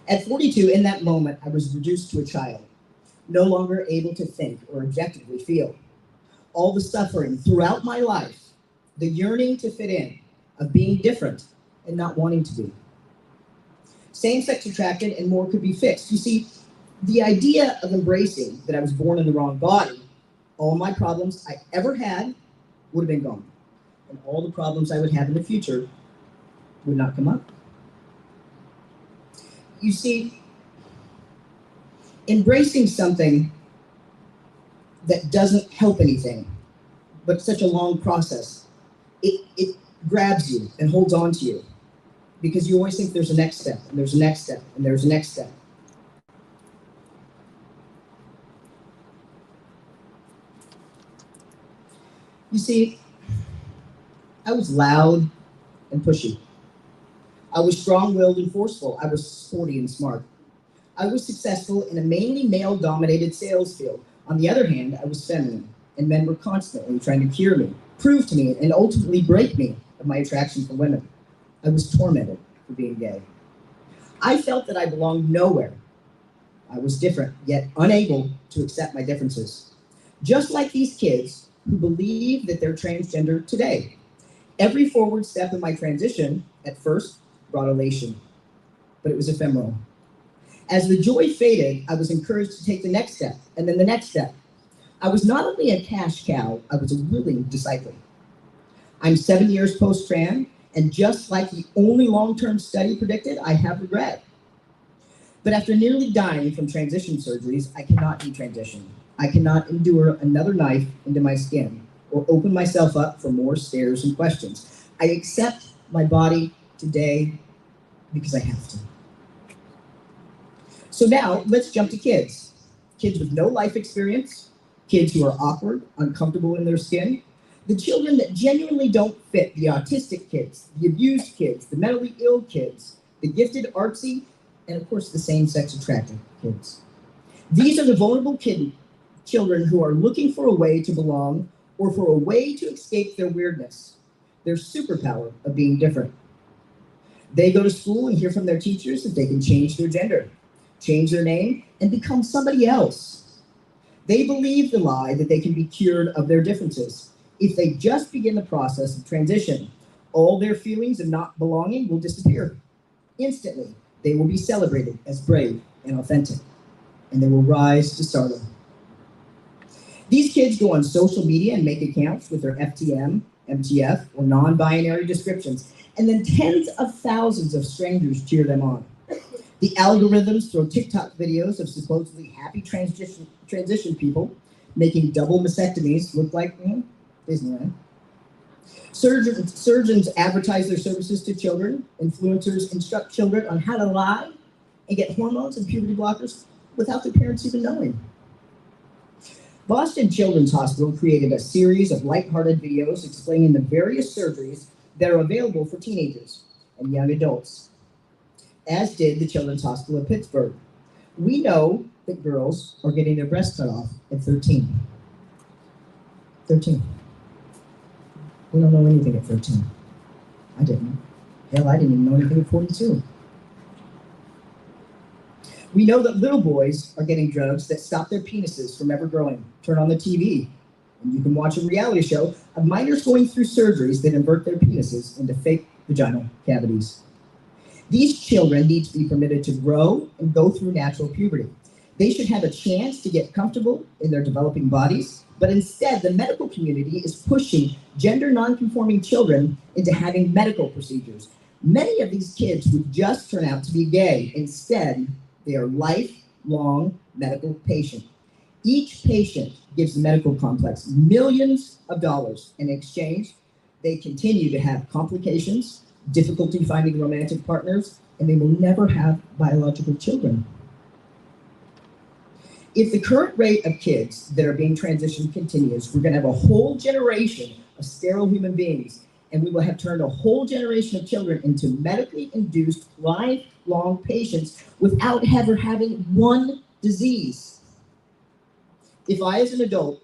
At 42, in that moment, I was reduced to a child, no longer able to think or objectively feel. All the suffering throughout my life, the yearning to fit in, of being different and not wanting to be. Same-sex attracted and more could be fixed. You see, the idea of embracing that I was born in the wrong body, all my problems I ever had would have been gone. And all the problems I would have in the future would not come up. You see, embracing something that doesn't help anything, but such a long process, it grabs you and holds on to you because you always think there's a next step, and there's a next step, and there's a next step. You see, I was loud and pushy. I was strong-willed and forceful. I was sporty and smart. I was successful in a mainly male-dominated sales field. On the other hand, I was feminine, and men were constantly trying to cure me, prove to me, and ultimately break me of my attraction for women. I was tormented for being gay. I felt that I belonged nowhere. I was different, yet unable to accept my differences. Just like these kids who believe that they're transgender today. Every forward step in my transition, at first, brought elation, but it was ephemeral. As the joy faded, I was encouraged to take the next step, and then the next step. I was not only a cash cow, I was a willing disciple. I'm 7 years post-trans, and just like the only long-term study predicted, I have regret. But after nearly dying from transition surgeries, I cannot detransition. I cannot endure another knife into my skin or open myself up for more stares and questions. I accept my body today because I have to. So now let's jump to kids. Kids with no life experience, kids who are awkward, uncomfortable in their skin, the children that genuinely don't fit, the autistic kids, the abused kids, the mentally ill kids, the gifted, artsy, and of course the same-sex attracted kids. These are the vulnerable children who are looking for a way to belong or for a way to escape their weirdness, their superpower of being different. They go to school and hear from their teachers that they can change their gender, change their name, and become somebody else. They believe the lie that they can be cured of their differences. If they just begin the process of transition, all their feelings of not belonging will disappear. Instantly, they will be celebrated as brave and authentic, and they will rise to stardom. These kids go on social media and make accounts with their FTM, MTF, or non-binary descriptions, and then tens of thousands of strangers cheer them on. The algorithms throw TikTok videos of supposedly happy transition people making double mastectomies look like Disneyland. Surgeons advertise their services to children. Influencers instruct children on how to lie and get hormones and puberty blockers without their parents even knowing. Boston Children's Hospital created a series of lighthearted videos explaining the various surgeries that are available for teenagers and young adults, as did the Children's Hospital of Pittsburgh. We know that girls are getting their breasts cut off at 13. 13. We don't know anything at 13. I didn't. Hell, I didn't even know anything at 42. We know that little boys are getting drugs that stop their penises from ever growing. Turn on the TV, and you can watch a reality show of minors going through surgeries that invert their penises into fake vaginal cavities. These children need to be permitted to grow and go through natural puberty. They should have a chance to get comfortable in their developing bodies, but instead the medical community is pushing gender non-conforming children into having medical procedures. Many of these kids would just turn out to be gay. Instead, they are lifelong medical patients. Each patient gives the medical complex millions of dollars. In exchange, they continue to have complications, difficulty finding romantic partners, and they will never have biological children. If the current rate of kids that are being transitioned continues, we're going to have a whole generation of sterile human beings, and we will have turned a whole generation of children into medically induced lifelong patients without ever having one disease. If I, as an adult,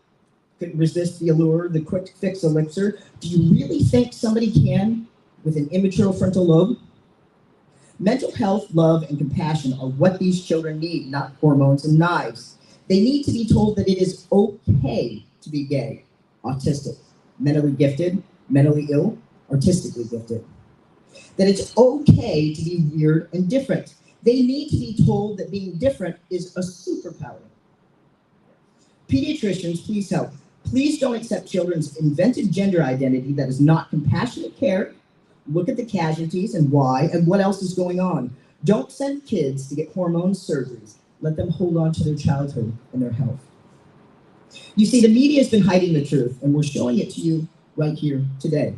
couldn't resist the allure of the quick fix elixir, do you really think somebody can with an immature frontal lobe? Mental health, love, and compassion are what these children need, not hormones and knives. They need to be told that it is okay to be gay, autistic, mentally gifted, mentally ill, artistically gifted. That it's okay to be weird and different. They need to be told that being different is a superpower. Pediatricians, please help. Please don't accept children's invented gender identity that is not compassionate care. Look at the casualties and why and what else is going on. Don't send kids to get hormone surgeries. Let them hold on to their childhood and their health. You see, the media has been hiding the truth, and we're showing it to you right here today.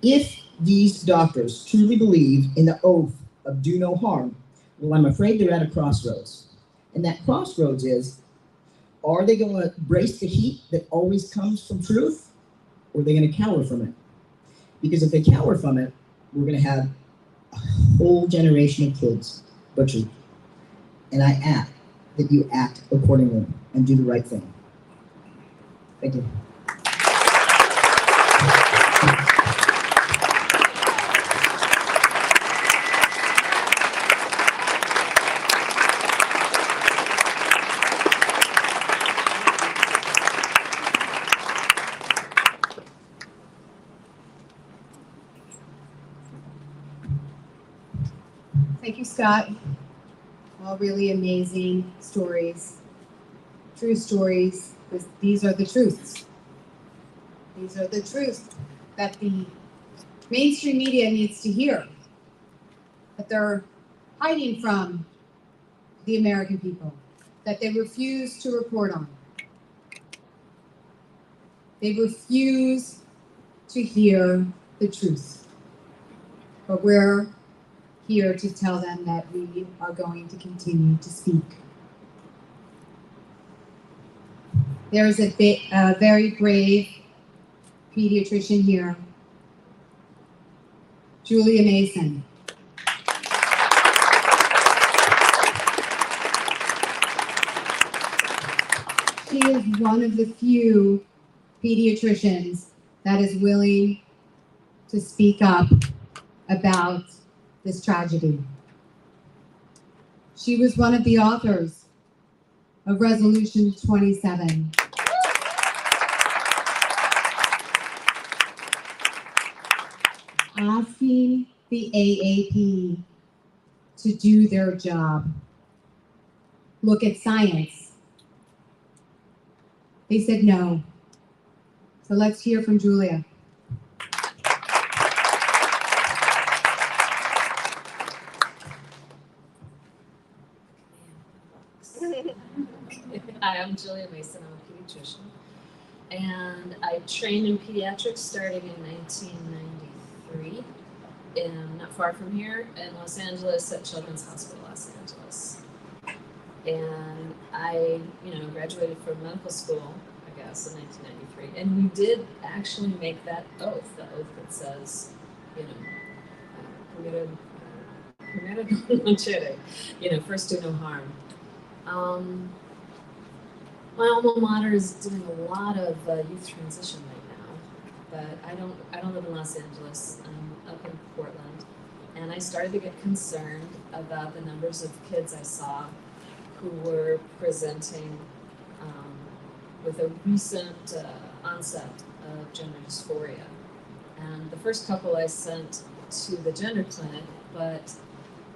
If these doctors truly believe in the oath of do no harm, well, I'm afraid they're at a crossroads. And that crossroads is, are they going to brace the heat that always comes from truth, or are they going to cower from it? Because if they cower from it, we're going to have a whole generation of kids butchered. And I ask that you act accordingly and do the right thing. Thank you. Thank you, Scott. All really amazing stories, true stories. These are the truths. These are the truths that the mainstream media needs to hear, that they're hiding from the American people, that they refuse to report on. They refuse to hear the truth. But we're here to tell them that we are going to continue to speak. There is a very brave pediatrician here, Julia Mason. She is one of the few pediatricians that is willing to speak up about this tragedy. She was one of the authors of Resolution 27. Asking the AAP to do their job. Look at science. They said no. So let's hear from Julia. Hi, I'm Julia Mason. I'm a pediatrician. And I trained in pediatrics starting in 1993, not far from here in Los Angeles at Children's Hospital Los Angeles. And I, graduated from medical school, I guess, in 1993. And we did actually make that oath, the oath that says, primero non cere, first do no harm. My alma mater is doing a lot of youth transition right now, but I don't live in Los Angeles. I'm up in Portland, and I started to get concerned about the numbers of kids I saw who were presenting with a recent onset of gender dysphoria. And the first couple I sent to the gender clinic, but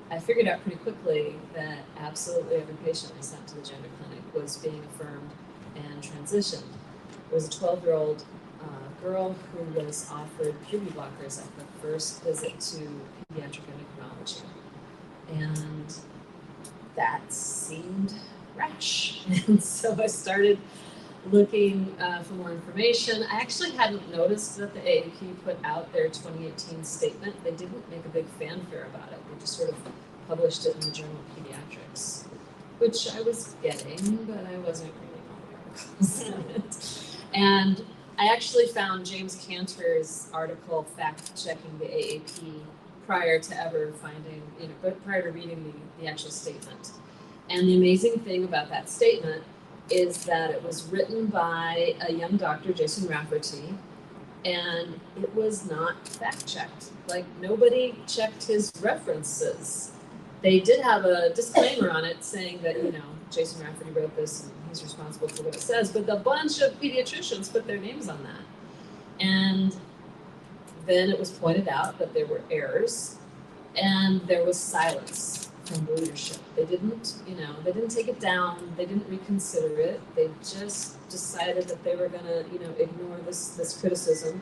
I figured out pretty quickly that absolutely every patient I sent to the gender clinic was being affirmed and transitioned. There was a 12-year-old girl who was offered puberty blockers at the first visit to pediatric endocrinology. And that seemed rash. And so I started looking for more information. I actually hadn't noticed that the AAP put out their 2018 statement. They didn't make a big fanfare about it. They just sort of published it in the Journal of Pediatrics, which I was getting, but I wasn't reading all the articles on it. And I actually found James Cantor's article fact-checking the AAP prior to ever finding, prior to reading the actual statement. And the amazing thing about that statement is that it was written by a young doctor, Jason Rafferty, and it was not fact-checked. Like, nobody checked his references. They did have a disclaimer on it saying that, Jason Rafferty wrote this and he's responsible for what it says, but a bunch of pediatricians put their names on that. And then it was pointed out that there were errors and there was silence from the leadership. They didn't take it down. They didn't reconsider it. They just decided that they were gonna, ignore this criticism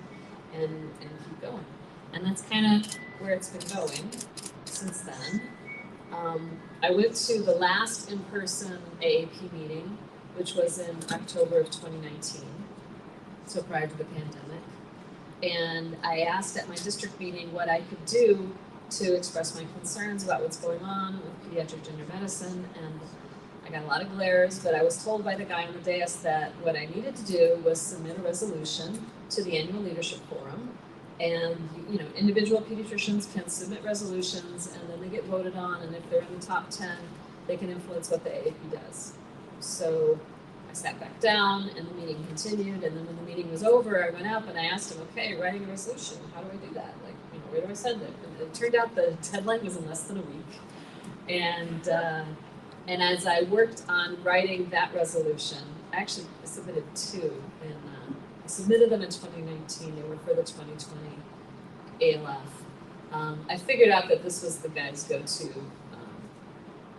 and keep going. And that's kind of where it's been going since then. I went to the last in-person AAP meeting, which was in October of 2019, so prior to the pandemic. And I asked at my district meeting what I could do to express my concerns about what's going on with pediatric gender medicine, and I got a lot of glares, but I was told by the guy on the dais that what I needed to do was submit a resolution to the annual leadership forum, and individual pediatricians can submit resolutions, and then they get voted on, and if they're in the top 10, they can influence what the AAP does. So I sat back down, and the meeting continued, and then when the meeting was over, I went up and I asked him, okay, writing a resolution, how do I do that? Where do I send it? And it turned out the deadline was in less than a week. And as I worked on writing that resolution, I actually submitted two. And I submitted them in 2019. They were for the 2020 ALF. I figured out that this was the guy's go-to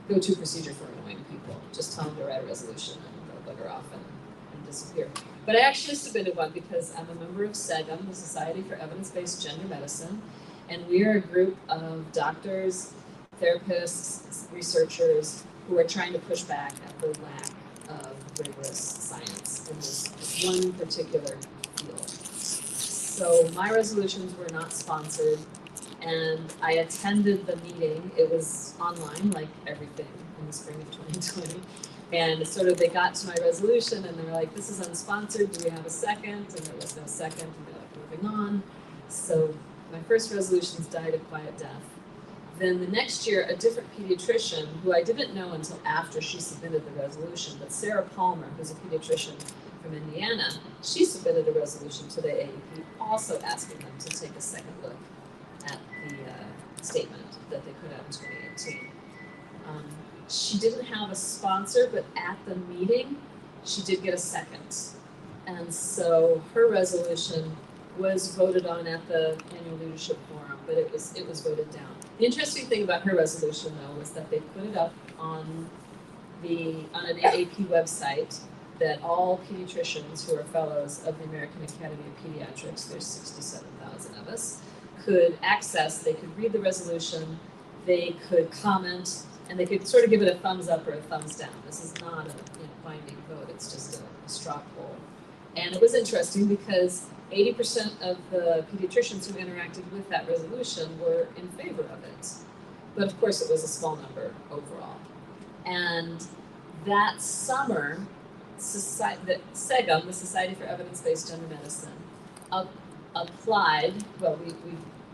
procedure for annoying people. Just tell them to write a resolution and they'll bugger off and disappear. But I actually submitted one because I'm a member of SEGM, the Society for Evidence-Based Gender Medicine, and we are a group of doctors, therapists, researchers who are trying to push back at the lack of rigorous science in this one particular field. So my resolutions were not sponsored, and I attended the meeting. It was online, like everything in the spring of 2020. And they got to my resolution and they were like, this is unsponsored, do we have a second? And there was no second, and they're like, moving on. So my first resolutions died a quiet death. Then the next year, a different pediatrician, who I didn't know until after she submitted the resolution, but Sarah Palmer, who's a pediatrician from Indiana, she submitted a resolution to the AAP also asking them to take a second look at the statement that they put out in 2018. She didn't have a sponsor, but at the meeting, she did get a second. And so her resolution was voted on at the annual leadership forum, but it was voted down. The interesting thing about her resolution, though, was that they put it up on an AAP website that all pediatricians who are fellows of the American Academy of Pediatrics, there's 67,000 of us, could access. They could read the resolution, they could comment, and they could sort of give it a thumbs up or a thumbs down. This is not a binding vote, it's just a straw poll. And it was interesting because 80% of the pediatricians who interacted with that resolution were in favor of it. But of course it was a small number overall. And that summer, SEGM, the Society for Evidence-Based Gender Medicine, applied. Well,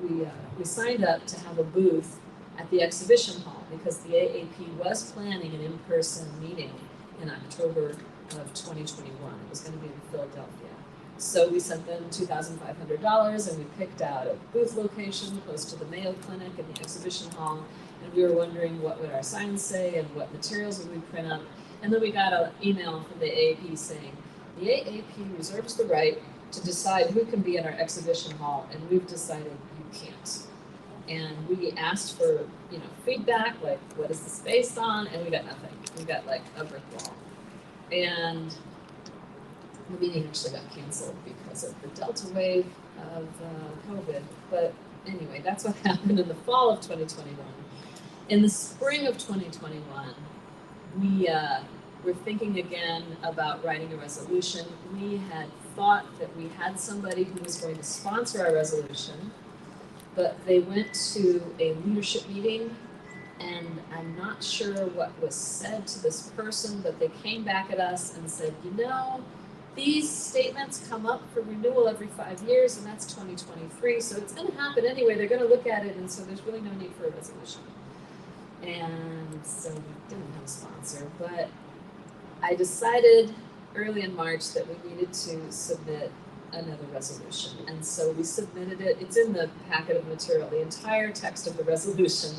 we signed up to have a booth at the exhibition hall because the AAP was planning an in-person meeting in October of 2021. It was going to be in Philadelphia. So we sent them $2,500 and we picked out a booth location close to the Mayo Clinic in the exhibition hall. And we were wondering what would our signs say and what materials would we print up. And then we got an email from the AAP saying, the AAP reserves the right to decide who can be in our exhibition hall, and we've decided you can't. And we asked for, feedback, like what is this based on, and we got nothing. We got like a brick wall. And the meeting actually got canceled because of the Delta wave of COVID. But anyway, that's what happened in the fall of 2021. In the spring of 2021, we were thinking again about writing a resolution. We had thought that we had somebody who was going to sponsor our resolution, but they went to a leadership meeting, and I'm not sure what was said to this person, but they came back at us and said, these statements come up for renewal every 5 years, and that's 2023, so it's going to happen anyway. They're going to look at it, and so there's really no need for a resolution. And so we didn't have a sponsor, but I decided early in March that we needed to submit another resolution. And so we submitted it. It's in the packet of material. The entire text of the resolution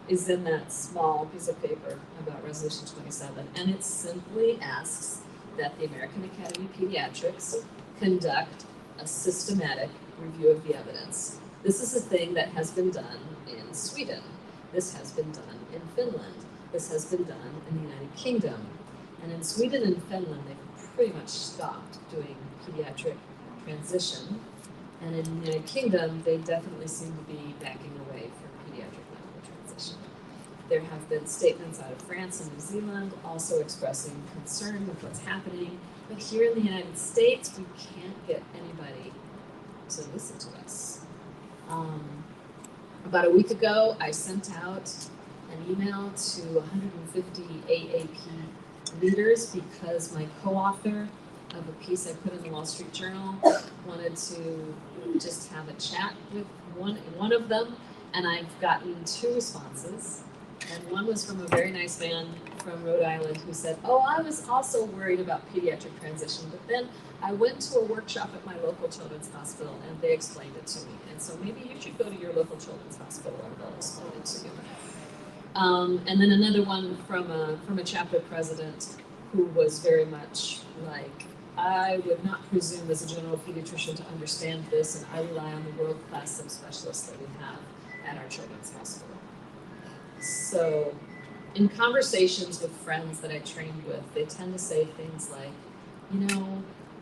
is in that small piece of paper about Resolution 27. And it simply asks that the American Academy of Pediatrics conduct a systematic review of the evidence. This is a thing that has been done in Sweden. This has been done in Finland. This has been done in the United Kingdom. And in Sweden and Finland, they've pretty much stopped doing pediatric transition. And in the United Kingdom, they definitely seem to be backing away from pediatric medical transition. There have been statements out of France and New Zealand also expressing concern with what's happening. But here in the United States, we can't get anybody to listen to us. About a week ago, I sent out an email to 150 AAP leaders because my co-author of a piece I put in the Wall Street Journal wanted to just have a chat with one of them, and I've gotten 2 responses. And one was from a very nice man from Rhode Island who said, I was also worried about pediatric transition, but then I went to a workshop at my local children's hospital and they explained it to me. And so maybe you should go to your local children's hospital and they'll explain it to you. And then another one from a chapter president who was very much like, I would not presume as a general pediatrician to understand this, and I rely on the world-class subspecialists that we have at our children's hospital. So in conversations with friends that I trained with, they tend to say things like,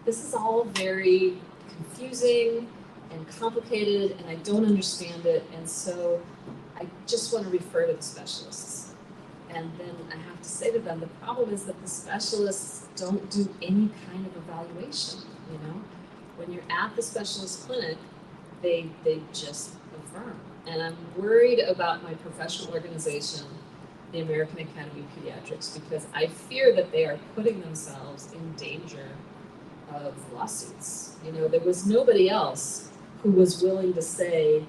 this is all very confusing and complicated, and I don't understand it, and so I just want to refer to the specialists. And then I have to say to them, the problem is that the specialists don't do any kind of evaluation, When you're at the specialist clinic, they just affirm. And I'm worried about my professional organization, the American Academy of Pediatrics, because I fear that they are putting themselves in danger of lawsuits. There was nobody else who was willing to say,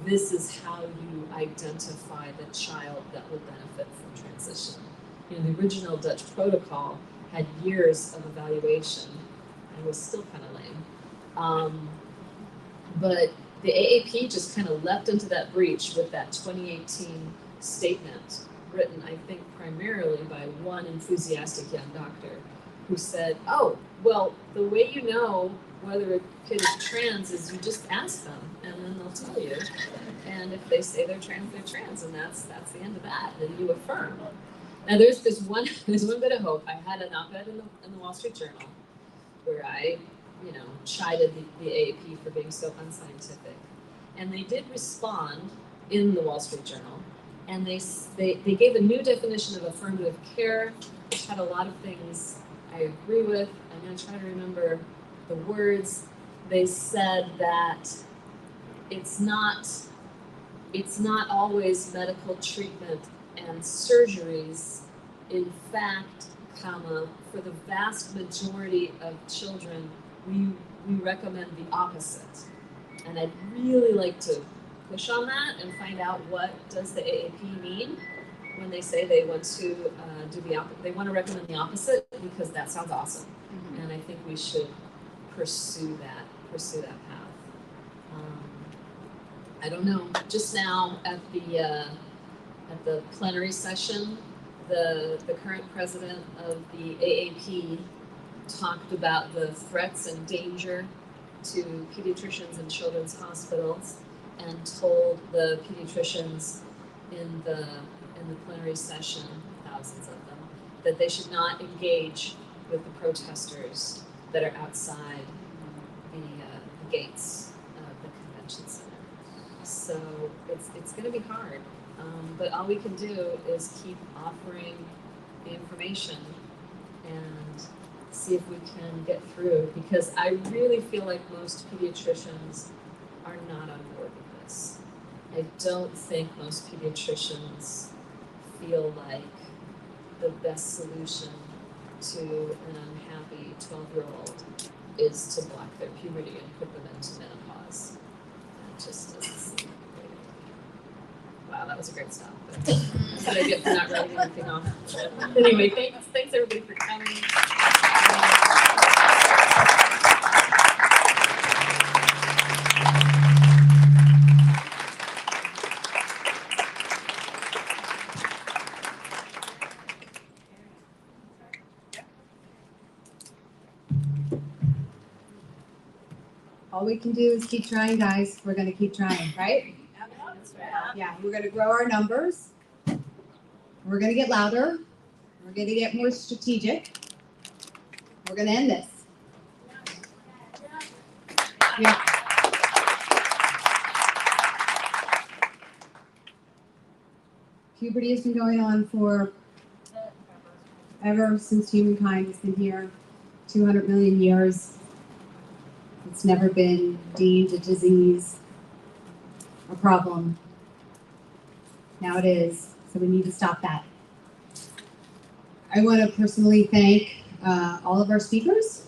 this is how you identify the child that will benefit from transition. The original Dutch protocol had years of evaluation and was still kind of lame. But the AAP just kind of leapt into that breach with that 2018 statement written, I think, primarily by one enthusiastic young doctor who said, the way you know whether a kid is trans is you just ask them and then they'll tell you. And if they say they're trans, and that's the end of that. Then you affirm. Now there's one bit of hope. I had an op-ed in the Wall Street Journal where I, chided the AAP for being so unscientific, and they did respond in the Wall Street Journal, and they gave a new definition of affirmative care, which had a lot of things I agree with. I'm going to try to remember the words. They said that it's not always medical treatment and surgeries. In fact, comma, for the vast majority of children, we recommend the opposite. And I'd really like to push on that and find out what does the AAP mean when they say they want to they want to recommend the opposite, because that sounds awesome. Mm-hmm. And I think we should pursue that path. I don't know. Just now at the plenary session, the current president of the AAP talked about the threats and danger to pediatricians in children's hospitals, and told the pediatricians in the plenary session, thousands of them, that they should not engage with the protesters that are outside the gates of the convention center. So it's going to be hard, but all we can do is keep offering the information and see if we can get through, because I really feel like most pediatricians are not on board with this. I don't think most pediatricians feel like the best solution to an unhappy 12-year-old is to block their puberty and put them into menopause. That just doesn't seem great. Wow, that was a great stop. That's what I get for not writing anything off. Anyway, thanks everybody for coming. All we can do is keep trying, guys. We're going to keep trying, right? Yeah, we're going to grow our numbers. We're going to get louder. We're going to get more strategic. We're going to end this. Yeah. Puberty has been going on for ever since humankind has been here, 200 million years. It's never been deemed a disease, a problem. Now it is, so we need to stop that. I want to personally thank all of our speakers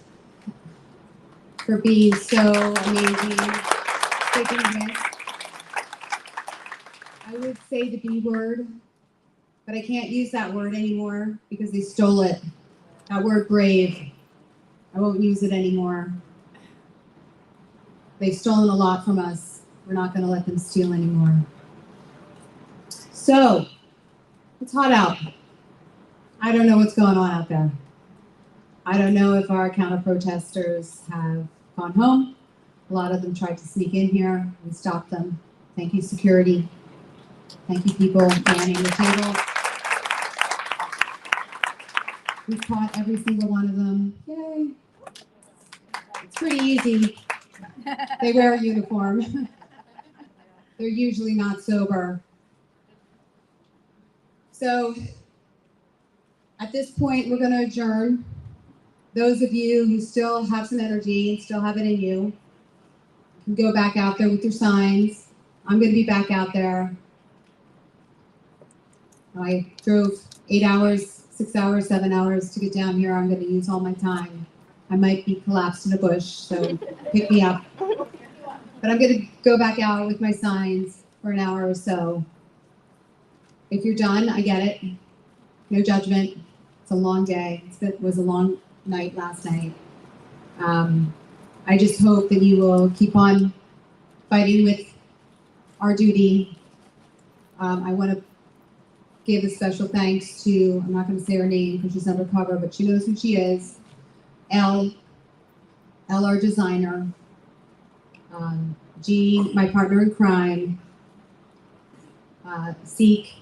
for being so amazing, taking risks. I would say the B word, but I can't use that word anymore because they stole it. That word brave, I won't use it anymore. They've stolen a lot from us. We're not going to let them steal anymore. So, it's hot out. I don't know what's going on out there. I don't know if our counter-protesters have gone home. A lot of them tried to sneak in here. We stopped them. Thank you, security. Thank you, people manning the table. We caught every single one of them. Yay. It's pretty easy. They wear a uniform. They're usually not sober. So at this point, we're going to adjourn. Those of you who still have some energy and still have it in you can go back out there with your signs. I'm going to be back out there. I drove 8 hours, 6 hours, 7 hours to get down here. I'm going to use all my time. I might be collapsed in a bush, so pick me up. But I'm going to go back out with my signs for an hour or so. If you're done, I get it. No judgment. It's a long day. It was a long night last night. I just hope that you will keep on fighting with our duty. I want to give a special thanks to, I'm not going to say her name because she's undercover, but she knows who she is. Elle, our designer. G, my partner in crime. Seek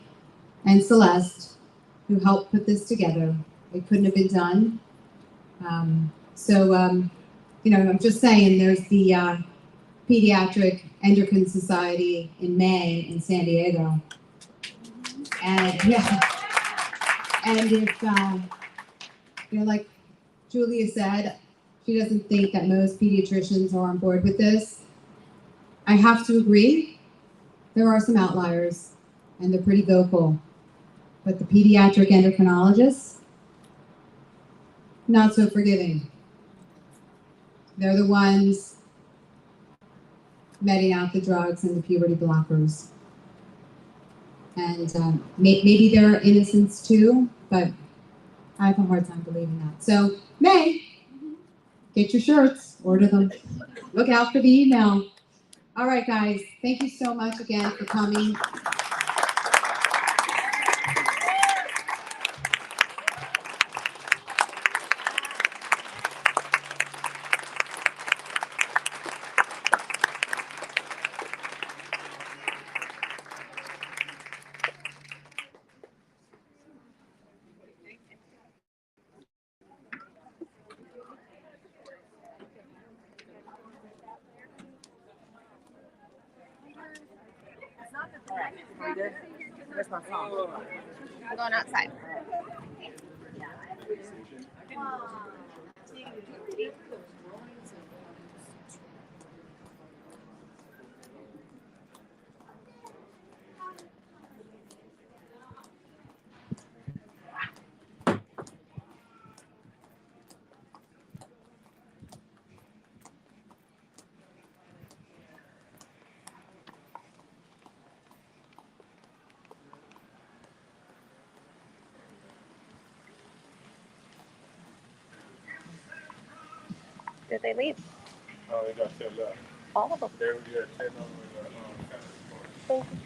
and Celeste, who helped put this together. It couldn't have been done. You know, I'm just saying there's the Pediatric Endocrine Society in May in San Diego. And yeah, and if, you know, like Julia said, she doesn't think that most pediatricians are on board with this. I have to agree, there are some outliers, and they're pretty vocal. But the pediatric endocrinologists, not so forgiving. They're the ones meting out the drugs and the puberty blockers. And maybe they're innocents too, but I have a hard time believing that. So, May, get your shirts, order them. Look out for the email. All right, guys, thank you so much again for coming. Where's my phone? I'm going outside. Did they leave? Oh, they got 10 left. All of them. There we go. 10 of them. Thank you.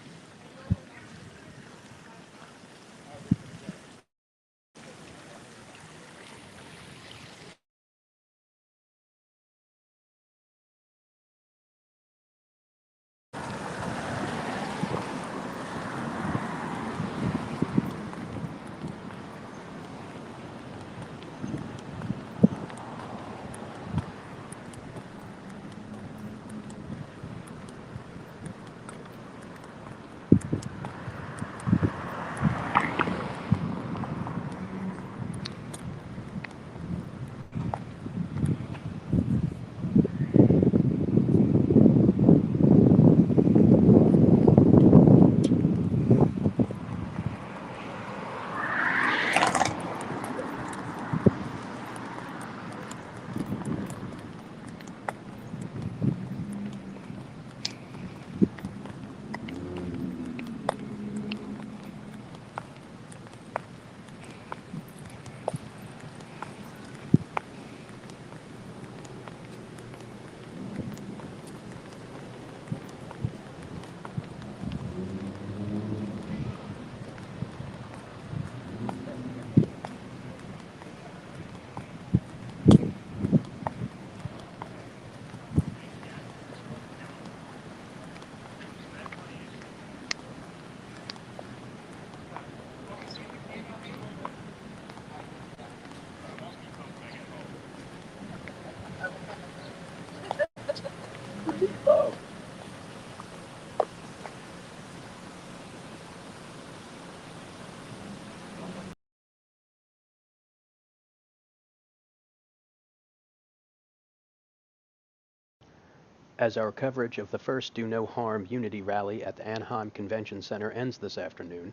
As our coverage of the first Do No Harm Unity Rally at the Anaheim Convention Center ends this afternoon,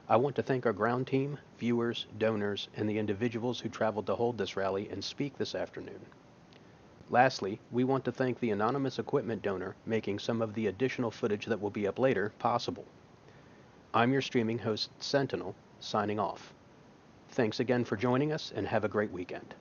I want to thank our ground team, viewers, donors, and the individuals who traveled to hold this rally and speak this afternoon. Lastly, we want to thank the anonymous equipment donor making some of the additional footage that will be up later possible. I'm your streaming host, Sentinel, signing off. Thanks again for joining us, and have a great weekend.